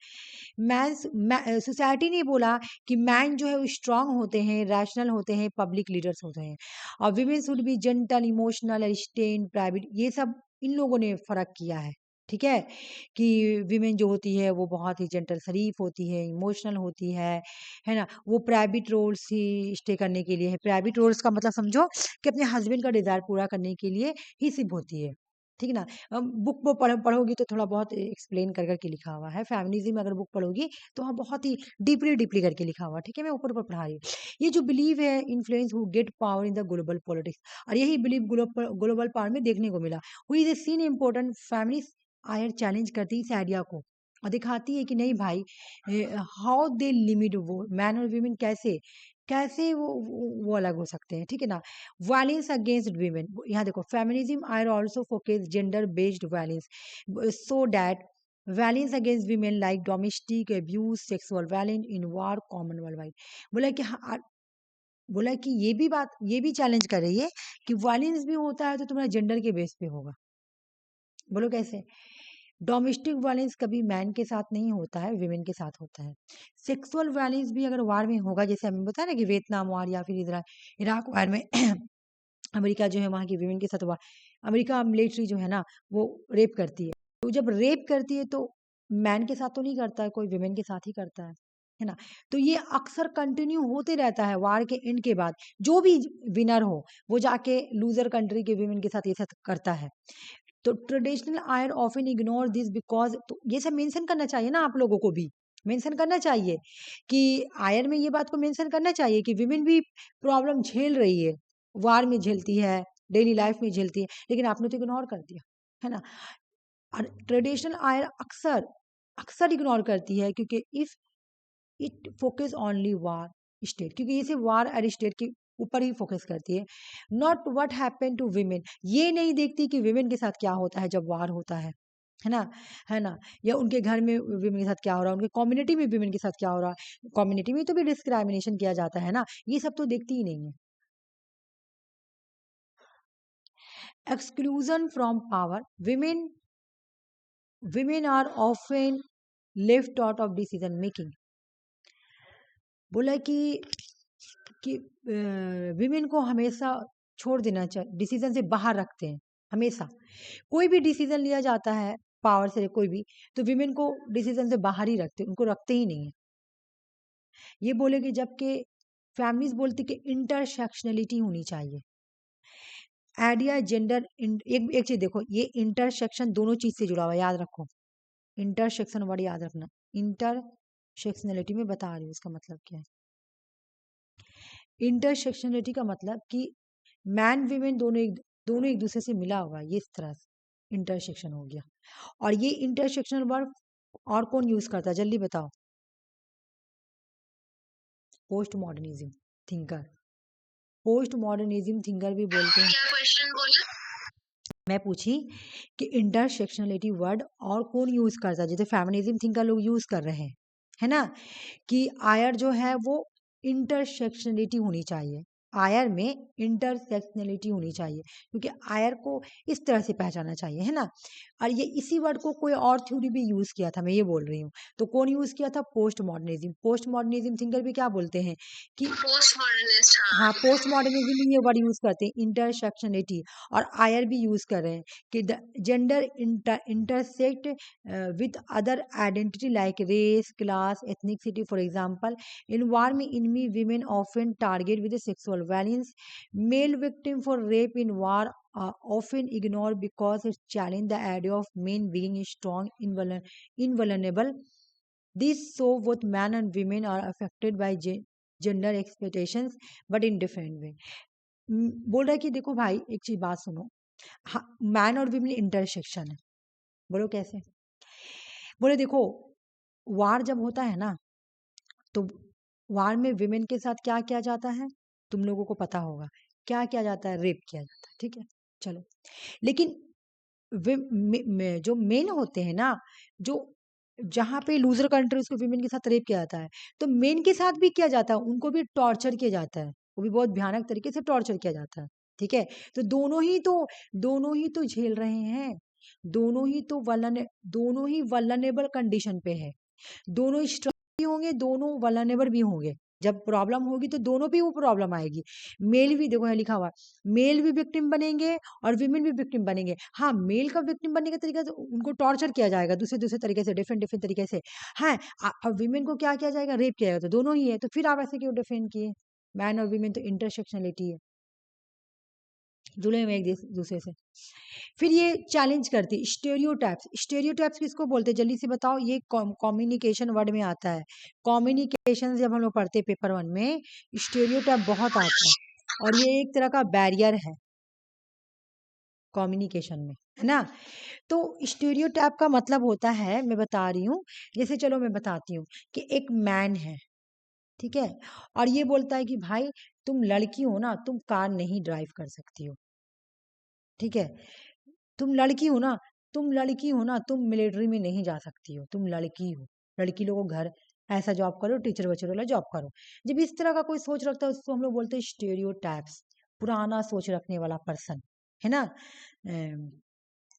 सोसाइटी ने बोला कि मैन जो है वो स्ट्रांग होते हैं, रैशनल होते हैं, पब्लिक लीडर्स होते हैं, और women should be gentle, emotional, stain, private, ये सब इन लोगों ने फर्क किया है, ठीक है, कि वीमेन जो होती है वो बहुत ही जेंटल शरीफ होती है, इमोशनल होती है ना? वो प्राइवेट रोल्स ही स्टे करने के लिए है। प्राइवेट रोल्स का मतलब समझो कि अपने हस्बैंड का डिज़ायर पूरा करने के लिए ही सिर्फ़ होती है। ठीक है ना? बुक वो पढ़ोगी तो थोड़ा बहुत एक्सप्लेन कर के लिखा हुआ है। फेमिनिज़्म अगर बुक पढ़ोगी तो वहाँ बहुत ही डीपली करके लिखा हुआ है। ठीक है? मैं ऊपर-ऊपर पढ़ा रही हूँ। ये जो बिलीव है influence who get power in the global politics, और यही बिलीव ग्लोबल पावर में देखने को मिला। Who is seen important feminist IR challenge करती है इस आइडिया को और दिखाती है कि नहीं भाई, हाउ दे लिमिट वो मैन और वीमेन कैसे कैसे वो अलग हो सकते हैं। ठीक है ना? वायलेंस अगेंस्ट वीमेन, यहाँ देखो feminism IR also focus gender based violence so that violence against women like domestic abuse sexual violence in war common worldwide. बोला कि हाँ, बोला कि ये भी चैलेंज कर रही है कि वायलेंस भी होता है तो तुम्हारा जेंडर के बेस पे होगा। बोलो कैसे? डोमेस्टिक वायलेंस कभी मैन के साथ नहीं होता है, विमेन के साथ होता है। सेक्सुअल वायलेंस भी अगर वार में होगा, जैसे हमें बताया ना कि वियतनाम वार या फिर इराक वार में अमेरिका जो है वहाँ की विमेन के साथ हुआ। अमेरिका मिलिट्री जो है ना वो रेप करती है। तो जब रेप करती है तो मैन के साथ तो नहीं करता है, कोई विमेन के साथ ही करता है ना? तो ये अक्सर कंटिन्यू होते रहता है वार के एंड के बाद। जो भी विनर हो वो जाके लूजर कंट्री के विमेन के साथ ये सब करता है। तो traditional IR often ignore this because, तो ये सब मेंशन करना चाहिए ना आप लोगों को भी, मेंशन करना चाहिए कि आयर में ये बात को मेंशन करना चाहिए कि विमेन भी प्रॉब्लम झेल रही है, वार में झेलती है, डेली लाइफ में झेलती है, लेकिन आपने तो इग्नोर कर दिया, है ना? और ट्रेडिशनल आयर अक्सर अक्सर इग्नोर करती है क्योंकि if it focus only war state, क्योंकि ये सिर्फ वार और स्टेट के ऊपर ही फोकस करती है, not what happen to women. ये नहीं देखती कि विमेन के साथ क्या होता है जब वार होता है ना? है ना? या उनके घर में विमेन के साथ क्या हो रहा है, उनके कम्युनिटी में विमेन के साथ क्या हो रहा है, कम्युनिटी में तो भी डिस्क्रिमिनेशन किया जाता है ना, ये सब तो देखती ही नहीं है। Exclusion from power, women are often left out of decision making. बोला कि विमेन को हमेशा छोड़ देना चाहिए, डिसीजन से बाहर रखते हैं हमेशा। कोई भी डिसीजन लिया जाता है पावर से कोई भी, तो विमेन को डिसीजन से बाहर ही रखते, उनको रखते ही नहीं है। ये बोले कि जबकि फैमिलीज बोलती कि इंटरसेक्शनलिटी होनी चाहिए, आइडिया जेंडर एक चीज देखो, ये इंटरसेक्शन दोनों चीज से जुड़ा हुआ है, याद रखो। इंटरसेक्शन वर्ड याद रखना, इंटरसेक्शनलिटी में बता रही हूँ इसका मतलब क्या है। इंटरसेक्शनलिटी का मतलब कि मैन वीमेन दोनों एक दूसरे से मिला हुआ है, ये इस तरह से इंटरसेक्शन हो गया। और ये इंटरसेक्शनल वर्ड और कौन यूज करता है जल्दी बताओ? Post modernism thinker, post modernism thinker भी बोलते हैं। क्या क्वेश्चन बोला? मैं पूछी कि इंटरसेक्शनलिटी वर्ड और कौन यूज करता है, जैसे फेमिनिज्म थिंकर लोग यूज कर रहे हैं, है ना? कि आयर जो है वो इंटरसेक्शनलिटी होनी चाहिए, आयर में इंटरसेक्शनलिटी होनी चाहिए, क्योंकि आयर को इस तरह से पहचाना चाहिए, है ना? और ये इसी वर्ड को कोई और थ्योरी भी यूज किया था, मैं ये बोल रही हूँ। तो कौन यूज किया था? Post modernism. Post modernism thinker भी क्या बोलते हैं कि पोस्ट मॉडर्निस्ट, हाँ पोस्ट मॉडर्निज्म में ये वर्ड यूज करते हैं इंटरसेक्शनलिटी, और आयर भी यूज कर रहे हैं कि the gender intersect with other identity like race, class, ethnicity. For example, in war में enemy women often target with sexual violence. Male victim for rape in war are often ignored because it challenge the idea of men being strong, invulnerable. This so both men and women are affected by gender expectations, but in different way. बोल रहा है कि देखो भाई एक चीज बात सुनो, हाँ मैन और विमेन इंटरसेक्शन है। बोलो कैसे? बोले देखो, वार जब होता है ना तो वार में विमेन के साथ क्या किया जाता है, तुम लोगों को पता होगा क्या किया जाता है, रेप किया जाता है। ठीक है, चलो। लेकिन जो मेन होते हैं ना, जो जहाँ पे लूजर कंट्रीज को विमेन के साथ रेप किया जाता है, तो मेन के साथ भी किया जाता है, उनको भी टॉर्चर किया जाता है, वो भी बहुत भयानक तरीके से टॉर्चर किया जाता है। ठीक है, तो दोनों ही तो झेल रहे हैं, दोनों ही वल्नरेबल कंडीशन पे है, दोनों स्ट्रांग भी होंगे, दोनों वल्नरेबल भी होंगे। जब प्रॉब्लम होगी तो दोनों पे वो प्रॉब्लम आएगी। मेल भी देखो यहाँ लिखा हुआ मेल भी विक्टिम बनेंगे और विमेन भी विक्टिम बनेंगे। हाँ, मेल का विक्टिम बनने का तरीका तो उनको टॉर्चर किया जाएगा दूसरे दूसरे तरीके से, डिफरेंट डिफरेंट तरीके से। हाँ, और विमेन को क्या किया जाएगा, रेप किया जाएगा, तो दोनों ही है। तो फिर आप ऐसे क्यों डिफरेंट किए? मैन और विमेन तो इंटरसेक्शनलिटी है, जुड़े हुए एक दूसरे से। फिर ये चैलेंज करती स्टेरियोटाइप्स। स्टेरियोटाइप्स किसको बोलते हैं जल्दी से बताओ? ये कम्युनिकेशन वर्ड में आता है। कम्युनिकेशन जब हम लोग पढ़ते हैं पेपर 1 में, स्टेरियोटाइप बहुत आता है और ये एक तरह का बैरियर है कम्युनिकेशन में, है ना। तो स्टेरियोटाइप का मतलब होता है, मैं बता रही हूँ, जैसे चलो मैं बताती हूँ कि एक मैन है, ठीक है, और ये बोलता है कि भाई तुम लड़की हो ना, तुम कार नहीं ड्राइव कर सकती हो, ठीक है, तुम लड़की हो ना, तुम लड़की हो ना, तुम मिलिट्री में नहीं जा सकती हो, तुम लड़की हो, लड़की लोगों को घर ऐसा जॉब करो, टीचर बच्चों वाला जॉब करो। जब इस तरह का कोई सोच रखता है उसको हम लोग बोलते हैं स्टेरियोटाइप्स, पुराना सोच रखने वाला पर्सन, है ना।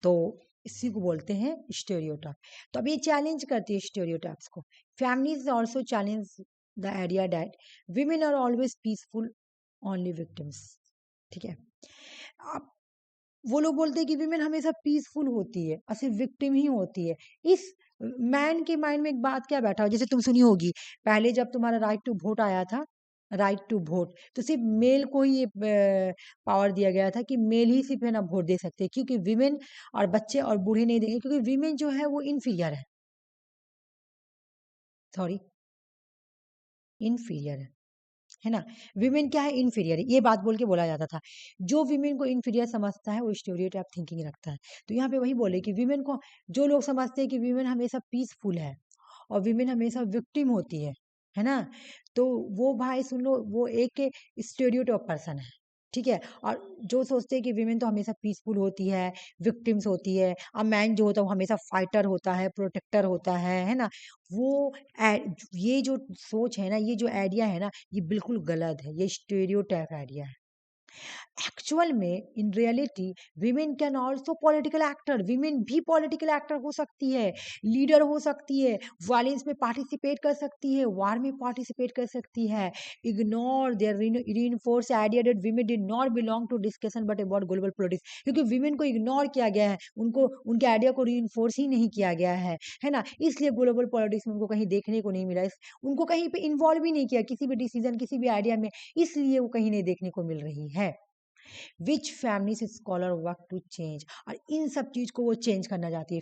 तो इसी को बोलते हैं स्टेरियोटाइप। तो अब ये चैलेंज करती है स्टेरियोटाइप्स को। Feminists also challenge the idea that women are always peaceful, only victims, ठीक है। अब वो लोग बोलते हैं कि विमेन हमेशा पीसफुल होती है और सिर्फ विक्टिम ही होती है। इस मैन के माइंड में एक बात क्या बैठा हो, जैसे तुम सुनी होगी पहले जब तुम्हारा राइट टू वोट आया था, राइट टू वोट, तो सिर्फ मेल को ही पावर दिया गया था कि मेल ही सिर्फ है ना वोट दे सकते हैं, क्योंकि विमेन और बच्चे और बूढ़े नहीं देंगे, क्योंकि विमेन जो है वो इनफीरियर है, सॉरी इनफीरियर है ना। विमेन क्या है, इनफीरियर है, ये बात बोल के बोला जाता था। जो विमेन को इनफीरियर समझता है वो स्टेरियोटाइप थिंकिंग रखता है। तो यहाँ पे वही बोले कि विमेन को, जो लोग समझते हैं कि विमेन हमेशा पीसफुल है और विमेन हमेशा विक्टिम होती है ना, तो वो भाई सुन लो वो एक स्टेरियोटाइप पर्सन है, ठीक है। और जो सोचते हैं कि विमेन तो हमेशा पीसफुल होती है, विक्टिम्स होती है, और मैन जो होता है वो हमेशा फाइटर होता है, प्रोटेक्टर होता है ना, वो ये जो सोच है ना, ये जो आइडिया है ना, ये बिल्कुल गलत है, ये स्टेरियोटाइप आइडिया है। एक्चुअल में in reality women can also political actor, women भी पॉलिटिकल एक्टर हो सकती है, लीडर हो सकती है, वायलेंस में पार्टिसिपेट कर सकती है, वार में पार्टिसिपेट कर सकती है। Ignore their reinforce idea that women did not belong to discussion but about global politics, क्योंकि विमेन को इग्नोर किया गया है, उनको उनके आइडिया को रीइंफोर्स ही नहीं किया गया है ना, इसलिए ग्लोबल पॉलिटिक्स में उनको कहीं देखने को नहीं मिला, उनको कहीं पे इन्वॉल्व भी नहीं किया किसी भी डिसीजन, किसी भी आइडिया में, इसलिए वो कहीं नहीं देखने को मिल रही है। Which families scholar work to change, और इन सब चीज को वो चेंज करना चाहती है।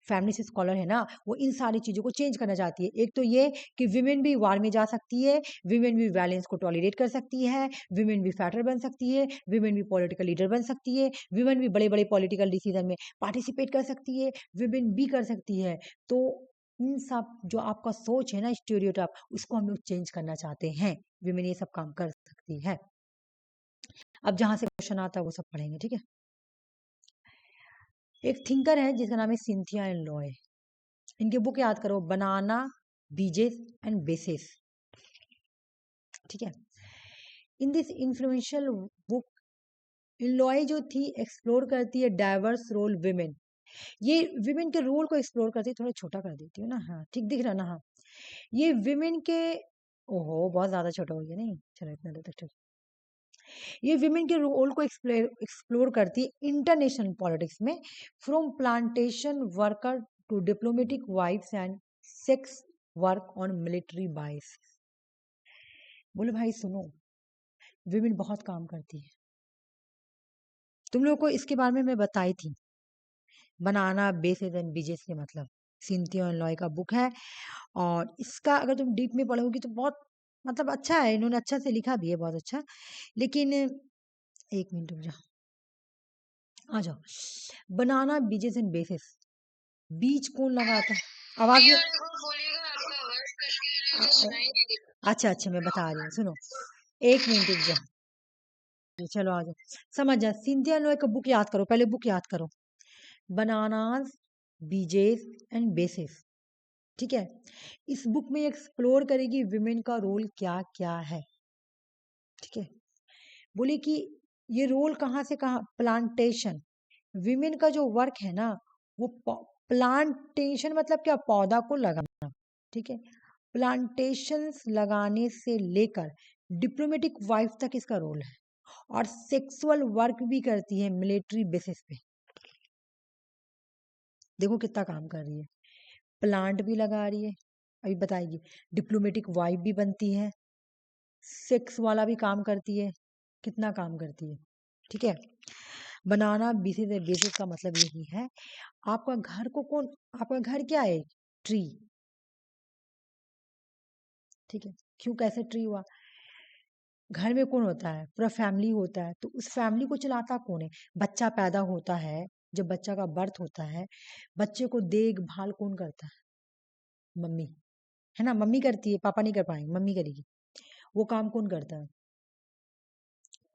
फैमिलीज स्कॉलर है ना, वो इन सारी चीजों को चेंज करना चाहती है। एक तो ये कि विमेन भी वार में जा सकती है, विमेन भी वायलेंस को टॉलरेट कर सकती है, विमेन भी फैक्टर बन सकती है, विमेन भी पॉलिटिकल लीडर बन सकती है, विमेन भी बड़े बड़े पॉलिटिकल डिसीजन में पार्टिसिपेट कर सकती है, विमेन भी कर सकती है। तो इन सब जो आपका सोच है ना स्टीरियोटाइप, उसको हम लोग चेंज करना चाहते हैं। विमेन ये सब काम कर सकती है। अब जहां से क्वेश्चन आता है वो सब पढ़ेंगे, ठीक है। एक थिंकर है जिसका नाम है सिंथिया एंड लॉय, इनके बुक याद करो, बनाना, बीजेस एंड बेसिस, ठीक है। In this influential book Loy जो थी एक्सप्लोर करती है डाइवर्स रोल विमेन, ये विमेन के रोल को एक्सप्लोर करती है। थोड़ा छोटा कर देती हूँ ना, हाँ ठीक दिख रहा ना, हाँ ये विमेन के, ओहो बहुत ज्यादा छोटा हो गया, नहीं चलो इतना देर तक, ये विमेन के रोल को एक्सप्लोर करती है इंटरनेशनल पॉलिटिक्स में, from plantation worker to diplomatic wifes and sex work on military bases. बोले भाई सुनो, विमेन बहुत काम करती है, तुम लोग को इसके बारे में मैं बताई थी, बनाना बेसिस एंड बीजेस के मतलब, सिंथिया एंड लॉय का बुक है, और इसका अगर तुम डीप में पढ़ोगी तो बहुत मतलब अच्छा है, इन्होंने अच्छा से लिखा भी है, बहुत अच्छा। लेकिन एक मिनट रुक जाओ, आ जाओ, बनाना बीजेस एंड बेसिस, बीज कौन लगाता है, आवाज में, अच्छा अच्छा मैं बता रही हूँ सुनो, एक मिनट रुक जाओ, चलो आ जाओ, समझ जा। सिंथिया लॉय का बुक याद करो, पहले बुक याद करो, बनानास, बीजेस एंड बेसिस, ठीक है। इस बुक में एक्सप्लोर करेगी विमेन का रोल क्या क्या है, ठीक है। बोले कि ये रोल कहाँ से कहाँ, प्लांटेशन, विमेन का जो वर्क है ना वो प्लांटेशन मतलब क्या, पौधा को लगाना, ठीक है, प्लांटेशंस लगाने से लेकर डिप्लोमेटिक वाइफ तक इसका रोल है, और सेक्सुअल वर्क भी करती है मिलिट्री बेसिस पे। देखो कितना काम कर रही है, प्लांट भी लगा रही है, अभी बताएगी, डिप्लोमेटिक वाइफ भी बनती है, सेक्स वाला भी काम करती है, कितना काम करती है। ठीक है, बनाना बेसिस का मतलब यही है। आपका घर को कौन, आपका घर क्या है? ट्री। ठीक है, क्यों, कैसे ट्री हुआ? घर में कौन होता है? पूरा फैमिली होता है, तो उस फैमिली को चलाता कौन है? बच्चा पैदा होता है, जब बच्चा का बर्थ होता है, बच्चे को देखभाल कौन करता है? मम्मी, है ना, मम्मी करती है, पापा नहीं कर पाएंगे, मम्मी करेगी। वो काम कौन करता है?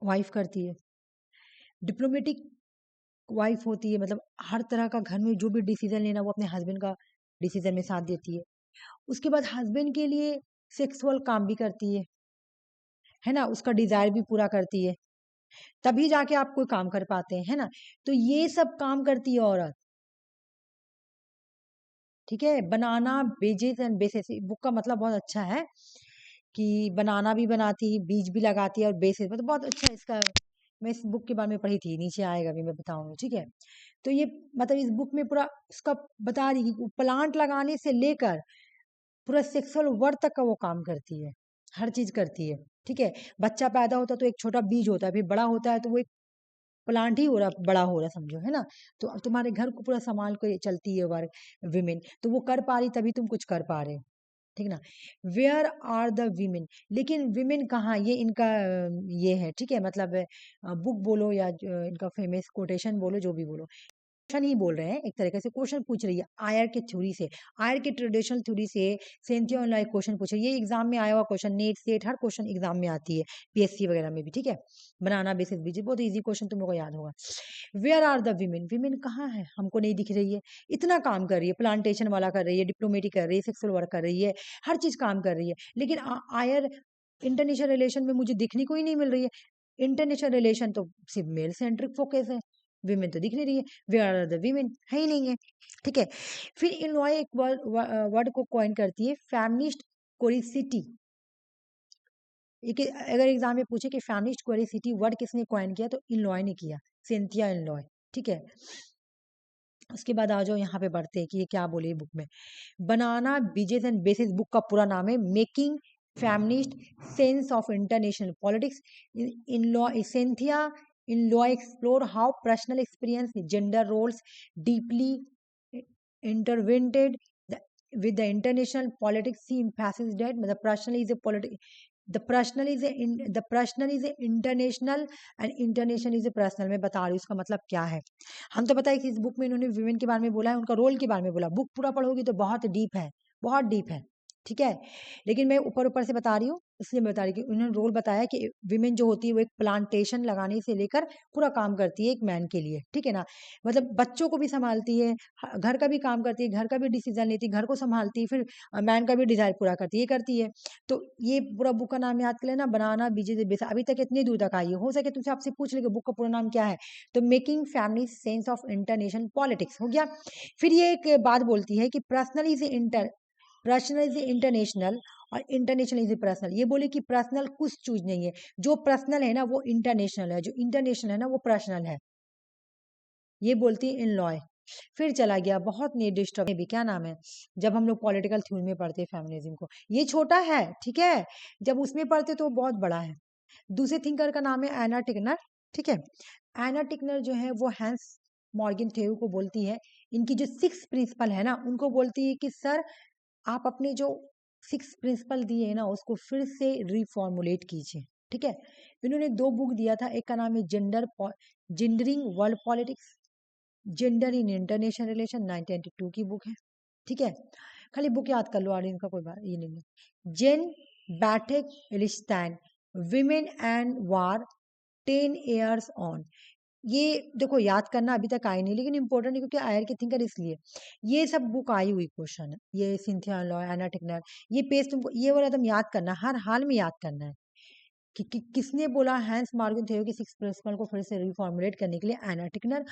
वाइफ करती है। डिप्लोमेटिक वाइफ होती है, मतलब हर तरह का घर में जो भी डिसीजन लेना वो अपने हस्बैंड का डिसीजन में साथ देती है। उसके बाद हस्बैंड के लिए सेक्सुअल काम भी करती है ना, उसका डिजायर भी पूरा करती है, तभी जाके आप कोई काम कर पाते हैं, है ना। तो ये सब काम करती है औरत। ठीक है, बनाना बेजेस एंड बेसेस, बुक का मतलब बहुत अच्छा है कि बनाना भी बनाती है, बीज भी लगाती है, और बेसिस मतलब बहुत अच्छा है इसका। मैं इस बुक के बारे में पढ़ी थी, नीचे आएगा भी, मैं बताऊंगी। ठीक है, तो ये मतलब इस बुक में पूरा उसका बता रही कि प्लांट लगाने से लेकर पूरा सेक्सुअल वर्क तक का वो काम करती है, हर चीज करती है। ठीक है, बच्चा पैदा होता है तो एक छोटा बीज होता है, फिर बड़ा होता है तो वो एक प्लांट ही हो रहा, बड़ा हो रहा, समझो, है ना। तो अब तुम्हारे घर को पूरा संभाल के चलती है वर्क विमेन, तो वो कर पा रही तभी तुम कुछ कर पा रहे हो। ठीक ना। वेयर आर द वीमेन, लेकिन विमेन कहाँ, ये इनका ये है। ठीक है, मतलब बुक बोलो या इनका फेमस कोटेशन बोलो, जो भी बोलो, क्वेश्चन ही बोल रहे हैं, एक तरीके से क्वेश्चन पूछ रही है आयर के थ्योरी से, आयर के ट्रेडिशनल थ्योरी से सेंथिया ऑनलाइन क्वेश्चन पूछ रही है। ये एग्जाम में आया हुआ क्वेश्चन, नेट सेट हर क्वेश्चन एग्जाम में आती है, पीएससी वगैरह में भी। ठीक है, बनाना बेसिस बीजी, बहुत इजी क्वेश्चन तुम लोग को याद होगा। Where are the women, women कहाँ है, हमको नहीं दिख रही है। इतना काम कर रही है, प्लांटेशन वाला कर रही है, डिप्लोमेटिक कर रही है, सेक्सुअल वर्क कर रही है, हर चीज काम कर रही है, लेकिन आयर इंटरनेशनल रिलेशन में मुझे दिखने को ही नहीं मिल रही है। इंटरनेशनल रिलेशन तो सिर्फ मेल सेंट्रिक फोकस है, विमेन तो दिख नहीं रही है, वेयर आर द विमेन, है ही नहीं है। ठीक है, फिर इनलॉय एक वर्ड को कॉइन करती है, फेमिनिस्ट कोरिसिटी। अगर एग्जाम में पूछे कि फेमिनिस्ट कोरिसिटी वर्ड किसने कॉइन किया, तो इनलॉय ने किया, सिंथिया इनलॉय। ठीक है, उसके बाद आ जाओ, यहाँ पे बढ़ते हैं कि ये क्या बोले बुक में। Banana beaches and bases book का पूरा नाम है making feminist sense of international politics Enloe. Cynthia Enloe explore how personal experience gender roles deeply intertwined with the international politics. He emphasizes that the personal is a the personal is a the personal is a international and international is a personal। मैं बता रही हूँ इसका मतलब क्या है। हम तो पता है कि इस बुक में इन्होंने विमेन के बारे में बोला है, उनका रोल के बारे में बोला। बुक पूरा पढ़ोगी तो बहुत डीप है, बहुत डीप है। ठीक है, लेकिन मैं ऊपर ऊपर से बता रही हूँ, इसलिए मैं बता रही हूँ कि उन्होंने रोल बताया कि विमेन जो होती है वो एक प्लांटेशन लगाने से लेकर पूरा काम करती है एक मैन के लिए। ठीक है ना, मतलब बच्चों को भी संभालती है, घर का भी काम करती है, घर का भी डिसीजन लेती है, घर को संभालती है, फिर मैन का भी डिजायर पूरा करती है, ये करती है। तो ये पूरा बुक का नाम याद कर लेना, बनाना बीजेस बेस। अभी तक इतनी दूर तक आई है, हो सके तुमसे आपसे पूछ ले बुक का पूरा नाम क्या है, तो making family sense of international politics हो गया। फिर ये एक बात बोलती है कि पर्सनल इज इंटरनेशनल और इंटरनेशनल इज पर्सनल। ये बोले कि पर्सनल कुछ चीज नहीं है, जो पर्सनल है ना वो इंटरनेशनल है, जो इंटरनेशनल है ना वो पर्सनल है, ये बोलती है इन लॉय। फिर चला गया बहुत निर्दिष्ट भी, क्या नाम है, जब हम लोग पॉलिटिकल थ्योरी में पढ़ते हैं फेमिनिज्म को, ये छोटा है। ठीक है, जब उसमें पढ़ते तो बहुत बड़ा है। दूसरे थिंकर का नाम है एना टिकनर। ठीक है, एना टिकनर जो है वो हैंस मॉर्गन थ्योरी को बोलती है, इनकी जो 6 प्रिंसिपल है ना उनको बोलती है कि सर आप अपने जो 6 प्रिंसिपल दिए है ना उसको फिर से रिफॉर्मुलेट कीजिए। ठीक है, इन्होंने 2 बुक दिया था, एक का नाम है gendering world politics, gender in international relation, 1992 की बुक है। ठीक है, खाली बुक याद कर लो, और इनका कोई बात ये नहीं है। Jean Bethke Elshtain, women and war 10 years on. ये देखो याद करना अभी तक आई नहीं, लेकिन इंपॉर्टेंट है क्योंकि आयर के थिंकर, इसलिए ये सब बुक आई हुई क्वेश्चन है। ये सिंथिया लॉ, एना टिकनर, ये पेज तुमको ये वाला एकदम याद करना, हर हाल में याद करना है किसने बोला हैंस मार्गन थ्योरी के 6 प्रिंसिपल को फिर से रिफॉर्मुलेट करने के लिए? एना टिकनर।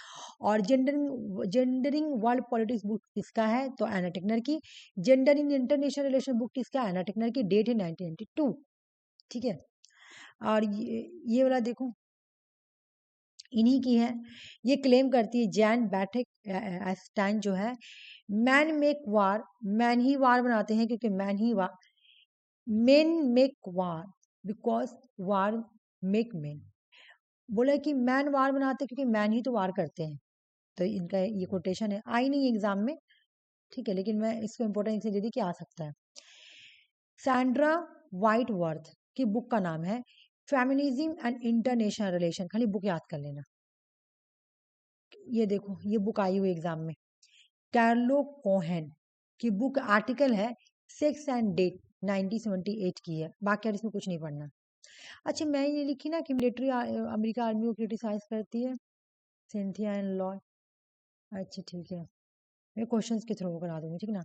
और जेंडरिंग वर्ल्ड पॉलिटिक्स बुक किसका है? तो एना टिकनर की। Gender in international relation book किसका? एना टिकनर की। डेट है 1992। ठीक है। और ये वाला देखो, इन्हीं की है। ये क्लेम करती है जैन बैठक एस्टाइन जो है, मैन मेक वार, मैन ही वार बनाते हैं क्योंकि man he war, main make war because war make main. बोला कि मैन वार बनाते हैं क्योंकि मैन ही तो वार करते हैं। तो इनका ये कोटेशन है, आई नहीं एग्जाम में, ठीक है, लेकिन मैं इसको इम्पोर्टेंस इसलिए दे दी कि आ सकता है। सैंड्रा वाइटवर्थ की बुक का नाम है फेमिनिज्म एंड इंटरनेशनल रिलेशन, खाली बुक याद कर लेना। ये देखो, ये बुक आई हुई एग्जाम में, कार्लो कोहेन की बुक, आर्टिकल है सेक्स एंड डेट 1978 की है। बाकी यार इसमें कुछ नहीं पढ़ना। अच्छा, मैं ये लिखी ना कि मिलिट्री अमेरिका आर्मी को क्रिटिसाइज करती है, सिंथिया एंड लॉ। अच्छा ठीक है, मैं क्वेश्चंस के थ्रू करा दूंगी, ठीक है ना।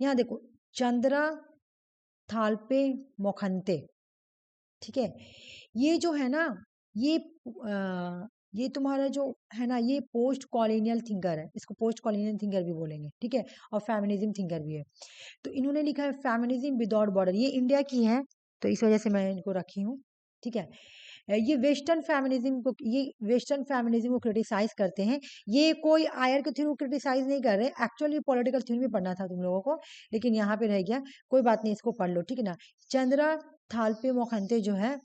यहाँ देखो, चंद्रा थालपे मोखंते, ठीक है, ये जो है ना, ये ये तुम्हारा जो है ना, ये पोस्ट कॉलोनियल थिंकर है, इसको पोस्ट कॉलोनियल थिंकर भी बोलेंगे, ठीक है, और फेमिनिज्म थिंकर भी है। तो इन्होंने लिखा है फेमिनिज्म विदाउट बॉर्डर, ये इंडिया की है, तो इस वजह से मैं इनको रखी हूँ, ठीक है। ये वेस्टर्न फेमिनिज्म को क्रिटिसाइज करते हैं। ये कोई आयर के थ्रू क्रिटिसाइज नहीं कर रहे, एक्चुअली पॉलिटिकल थ्योरी में पढ़ना था तुम लोगों को, लेकिन यहाँ पे रह गया, कोई बात नहीं, इसको पढ़ लो, ठीक है ना। चंद्रा थालपे मोखंते जो है,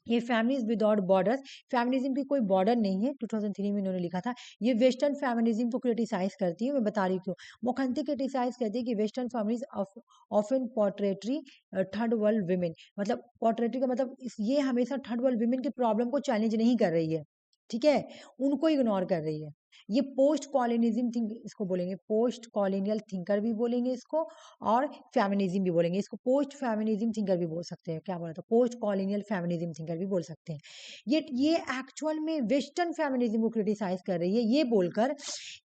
ये फैमिलीज विदाउट बॉर्डर्स, फेमिनिज्म की कोई बॉर्डर नहीं है, 2003 में इन्होंने लिखा था। ये वेस्टर्न फेमिनिज्म को क्रिटिसाइज करती है, मैं बता रही हूँ। मोखंती क्रिटिसाइज करती है कि western families often portrayed third world women, मतलब पोर्ट्रेटरी का मतलब ये हमेशा थर्ड वर्ल्ड विमेन की प्रॉब्लम को चैलेंज नहीं कर रही है, ठीक है, उनको इग्नोर कर रही है। ये पोस्ट कॉलोनिज्म थिंक इसको बोलेंगे, पोस्ट कॉलोनियल थिंकर भी बोलेंगे इसको, और फेमिनिज्म भी बोलेंगे इसको, पोस्ट फेमिनिज्म थिंकर भी बोल सकते हैं, क्या बोला था, पोस्ट कॉलोनियल फेमिनिज्म थिंकर भी बोल सकते हैं। ये एक्चुअल में वेस्टर्न फेमिनिज्म को क्रिटिसाइज कर रही है, ये बोलकर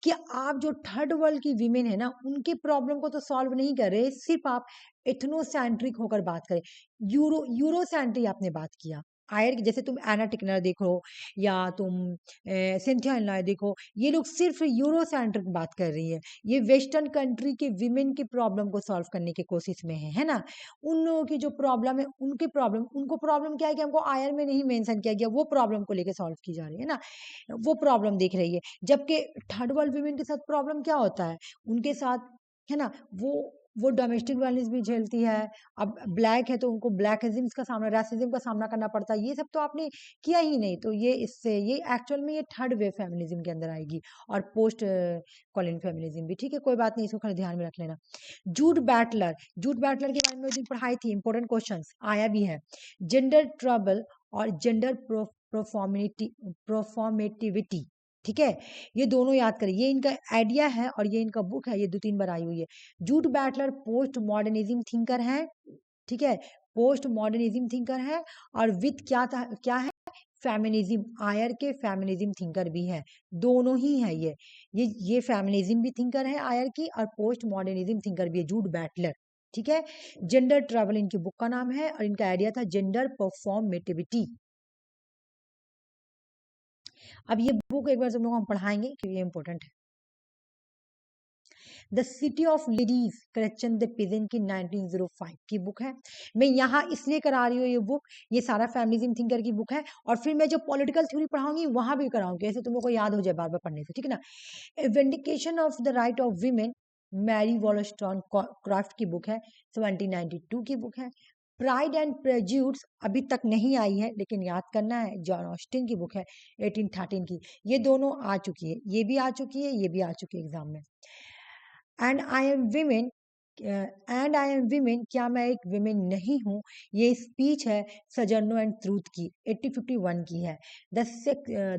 कि आप जो थर्ड वर्ल्ड की वीमेन है ना, उनके प्रॉब्लम को तो सॉल्व नहीं कर रहे, सिर्फ आप एथनोसेंट्रिक होकर बात करें, यूरोसेंट्रिक आपने बात किया। आयर जैसे तुम एना टिकनर देखो, या तुम सिंथिया एनलॉय देखो, ये लोग सिर्फ यूरोसेंट्रिक बात कर रही है, ये वेस्टर्न कंट्री के विमेन की प्रॉब्लम को सॉल्व करने की कोशिश में है ना। उन लोगों की जो प्रॉब्लम है, उनको प्रॉब्लम क्या है कि हमको आयर में नहीं मेंशन किया गया, वो प्रॉब्लम को लेकर सॉल्व की जा रही है ना, वो प्रॉब्लम देख रही है। जबकि थर्ड वर्ल्ड विमेन के साथ प्रॉब्लम क्या होता है, उनके साथ है ना, वो डोमेस्टिक वायलेंस भी झेलती है, अब ब्लैक है तो उनको ब्लैकिज्म का सामना, रासिज्म का सामना करना पड़ता है, ये सब तो आपने किया ही नहीं, तो ये इससे ये एक्चुअल में ये थर्ड वेव फेमिनिज्म के अंदर आएगी, और पोस्ट कॉलोनियल फेमिनिज्म भी, ठीक है, कोई बात नहीं, इसको खाली ध्यान में रख लेना। जूड बैटलर के बारे में जो पढ़ाई थी, इंपॉर्टेंट क्वेश्चन आया भी है, जेंडर ट्रबल और जेंडर प्रोफॉर्मेटिविटी, ठीक है, ये दोनों याद करें, ये इनका आइडिया है और ये इनका बुक है, ये 2-3 बार आई हुई है। जूड बैटलर पोस्ट मॉडर्निज्म थिंकर है, ठीक है, पोस्ट मॉडर्निज्म थिंकर है, और विथ क्या है, फेमिनिज्म, आयर के फेमिनिज्म थिंकर भी है, दोनों ही है ये फेमिनिज्म भी थिंकर है आयर की, और पोस्ट मॉडर्निज्म थिंकर भी है जूड बैटलर, ठीक है। जेंडर ट्रैवल इनकी बुक का नाम है, और इनका आइडिया था जेंडर परफॉर्मेटिविटी। अब ये बुक एक बार सब लोग हम पढ़ाएंगे क्योंकि ये इंपॉर्टेंट है। The city of ladies correction the pageant की 1905 की बुक है। मैं यहाँ इसलिए करा रही हूँ ये बुक, ये सारा फेमिनिज्म थिंकर की बुक है, और फिर मैं जो पॉलिटिकल थ्योरी पढ़ाऊंगी वहां भी कराऊंगी, ऐसे तुम लोग को याद हो जाए बार बार पढ़ने से, ठीक है ना। Vindication of the right of women, Mary Wollstonecraft की बुक है, 1792 की बुक है। प्राइड एंड प्रेज्यूडिस अभी तक नहीं आई है, लेकिन याद करना है, जॉन ऑस्टिन की बुक है, 1813 की। ये दोनों आ चुकी है, ये भी आ चुकी है, ये भी आ चुकी है एग्जाम में। एंड आई एम विमेन, क्या मैं एक विमेन नहीं हूँ, ये स्पीच है सजर्नो एंड ट्रूथ की, 1851 की है। The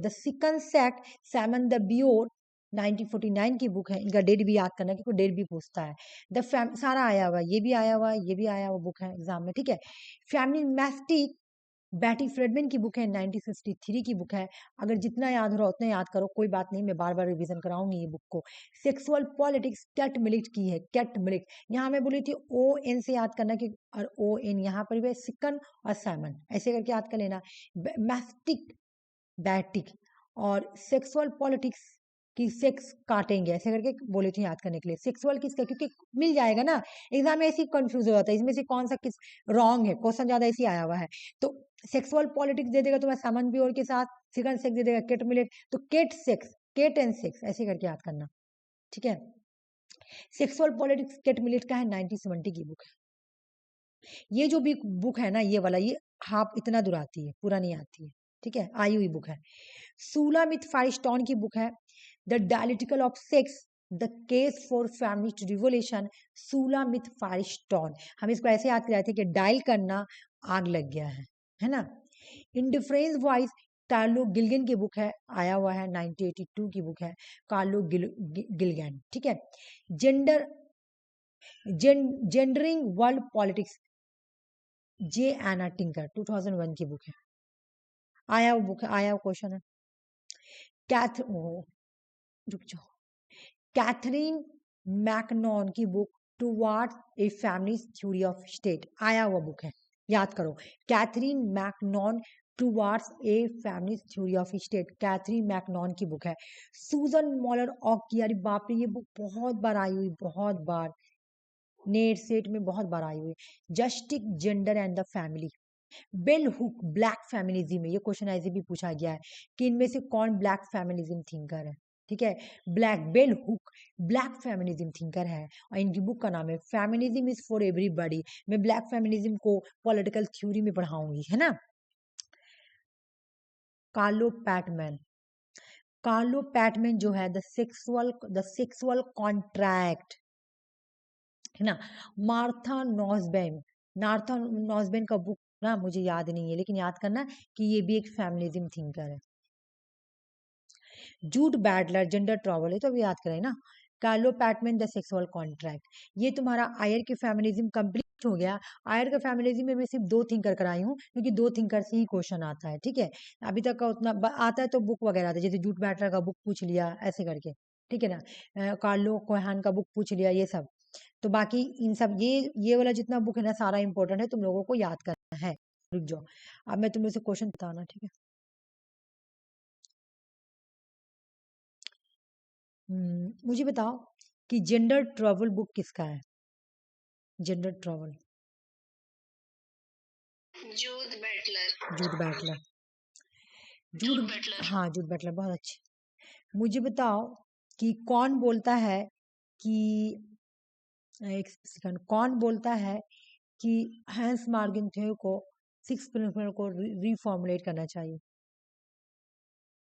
second sex, Simone de Beauvoir, 1949 की बुक है, इनका डेट भी याद करना क्योंकि डेट भी पूछता है। सारा आया हुआ, ये भी आया हुआ, ये भी आया हुआ बुक है एग्जाम में, ठीक है। फैमिली मैस्टिक बैटी फ्रेडमैन की बुक है, 1953 की बुक है। अगर जितना याद हो रहा उतना याद करो, कोई बात नहीं, मैं बार बार रिवीजन कराऊंगी ये बुक को। सेक्सुअल पॉलिटिक्स कैट मिलिट की है, कैट मिलिट। यहाँ मैं बोली थी ओ एन से याद करना कि, और ओ एन यहाँ पर भी सिकन और सैमन ऐसे करके याद कर लेना। मैस्टिक बैटिक और सेक्सुअल पॉलिटिक्स की सेक्स काटेंगे ऐसे करके बोले थे याद करने के लिए। सेक्सुअल किसका, क्योंकि मिल जाएगा ना एग्जाम में, ऐसी कंफ्यूज हो जाता है इसमें से कौन सा किस रॉन्ग है, क्वेश्चन ज्यादा ऐसी आया हुआ है। तो सेक्सुअल पॉलिटिक्स दे देगा तुम्हें सामन बियोर के साथ, सेकंड सेक्स दे देगा केट मिलेट, तो Kate sex, Kate and sex ऐसे करके याद करना, ठीक है। सेक्सुअल पॉलिटिक्स केट मिलेट का है, 1970 की बुक है। ये जो भी बुक है ना ये वाला, ये हाफ इतना दूर आती है, पूरा नहीं आती है, ठीक है, आई हुई बुक है। सुलामित फायरस्टोन की बुक है, the dialectical of sex, the case for feminist revolution, Shulamith Firestone. हम इसको ऐसे याद कराए थे कि डायल करना आग लग गया है ना। इंडिफरेंस वॉइस कार्लो गिल्गन की बुक है, आया हुआ है, 1982 की बुक है, कार्लो गिल्गन, ठीक है। जेंडरिंग वर्ल्ड पॉलिटिक्स, जे एना टिंकर, 2001 की बुक है, आया हुआ बुक है, आया हुआ क्वेश्चन है। रुक जाओ, कैथरीन मैकनॉन की book towards a feminist theory of state, आया हुआ बुक है, याद करो। Catharine MacKinnon towards a feminist theory of state, Catharine MacKinnon की बुक है। सूजन मॉलर ऑक की, अरे बाप रे ये बुक बहुत बार आई हुई, बहुत बार नेट सेट में बहुत बार आई हुई। Justice gender and the family, bell hook black feminism है, ये क्वेश्चन ऐसे भी पूछा गया है कि इनमें से कौन ब्लैक फेमिनिज्म थिंकर है, ठीक है। Black Bell hook black feminism thinker है और इनकी बुक का नाम है फेमिनिज्म इज फॉर एवरीबॉडी। मैं ब्लैक फेमिनिज्म को पॉलिटिकल थ्योरी में पढ़ाऊंगी, है ना। कार्लो पैटमैन, कार्लो पैटमैन जो है द सेक्सुअल कॉन्ट्रैक्ट, है ना। मार्था नॉसबेन का बुक ना मुझे याद नहीं है, लेकिन याद करना कि ये भी एक फेमिनिज्म थिंकर है। जूड बैटलर जेंडर ट्रैवल है, तो अभी याद करें ना। Carlo PadMan the sexual contract, ये तुम्हारा आयर के फेमिनिज्म कंप्लीट हो गया। आयर का फेमिनिज्म में मैं सिर्फ 2 थिंकर कराई हूँ, क्योंकि 2 थिंकर से ही क्वेश्चन आता है, ठीक है। अभी तक का उतना आता है तो बुक वगैरह आता है, जैसे जूड बैटलर का बुक पूछ लिया ऐसे करके, ठीक है ना। कार्लो कोहान का बुक पूछ लिया, ये सब। तो बाकी इन सब ये वाला जितना बुक है ना सारा इंपॉर्टेंट है, तुम लोगों को याद करना है। रुक जाओ, अब मैं तुम्हें से क्वेश्चन बताना, ठीक है। मुझे बताओ कि जेंडर ट्रैवल बुक किसका है, gender travel. Jude Butler, Jude Butler, Jude Butler, हाँ जूड बैटलर, बहुत अच्छे। मुझे बताओ कि कौन बोलता है कि, एक सेकंड, कौन बोलता है कि हैंस मार्गिन थ्योरी को 6 प्रिंसिपल को रिफॉर्मुलेट करना चाहिए।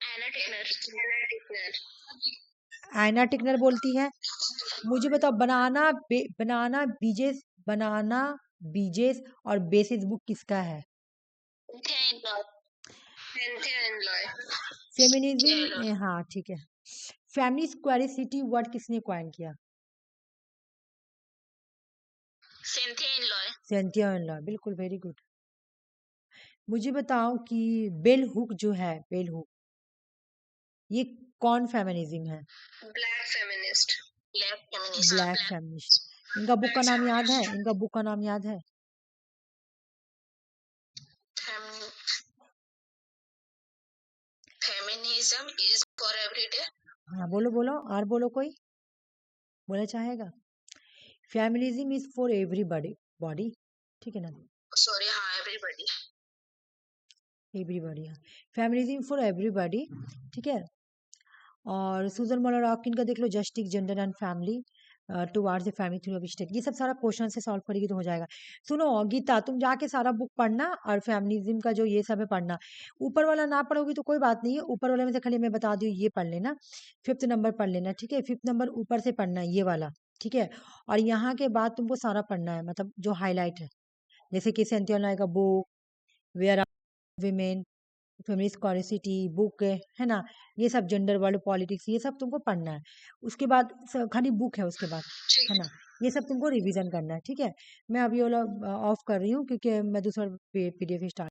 एना टिकनर, एना टिकनर बोलती है। मुझे बताओ बनाना बीजेस और बेसिस बुक किसका है। फेमिनिज्म, हाँ ठीक है। फैमिली स्क्वायरिसिटी वर्ड किसने क्वाइन किया। सेंथिया इनलॉय, बिल्कुल, वेरी गुड। मुझे बताओ कि बेल हुक जो है, बेल हुक, ये कौन फेमिनिज्म है। Black feminist, black feminist. इनका बुक का नाम याद है, इनका बुक का नाम याद है। फेमिनिज्म इज फॉर एवरीडे, हाँ बोलो बोलो, और बोलो, कोई बोला चाहेगा। Feminism is for everybody, body, ठीक है ना। सॉरी, हाँ एवरीबॉडी, एवरीबॉडी, हाँ, फेमिनिज्म फॉर एवरीबॉडी, ठीक है। और सुजन मॉलर ऑकिन का देख लो, justice gender and family towards the family theory of state, ये सब सारा क्वेश्चन से सॉल्व करेगी तो हो जाएगा। सुनो गीता, तुम जाके सारा बुक पढ़ना और फेमिनिज्म का जो ये सब है पढ़ना। ऊपर वाला ना पढ़ोगी तो कोई बात नहीं है, ऊपर वाले में से खाली मैं बता दूँ ये पढ़ लेना, 5th नंबर पढ़ लेना, ठीक है। 5th नंबर ऊपर से पढ़ना है ये वाला, ठीक है। और यहाँ के बाद तुमको सारा पढ़ना है, मतलब जो हाईलाइट है, जैसे कि सेंथिया का book, where are women, feminist quality book है ना, ये सब जेंडर वर्ल्ड पॉलिटिक्स, ये सब तुमको पढ़ना है। उसके बाद खाली बुक है, उसके बाद है ना, ये सब तुमको रिवीजन करना है, ठीक है। मैं अभी वाला ऑफ कर रही हूँ क्योंकि मैं दूसरा पीडीएफ स्टार्ट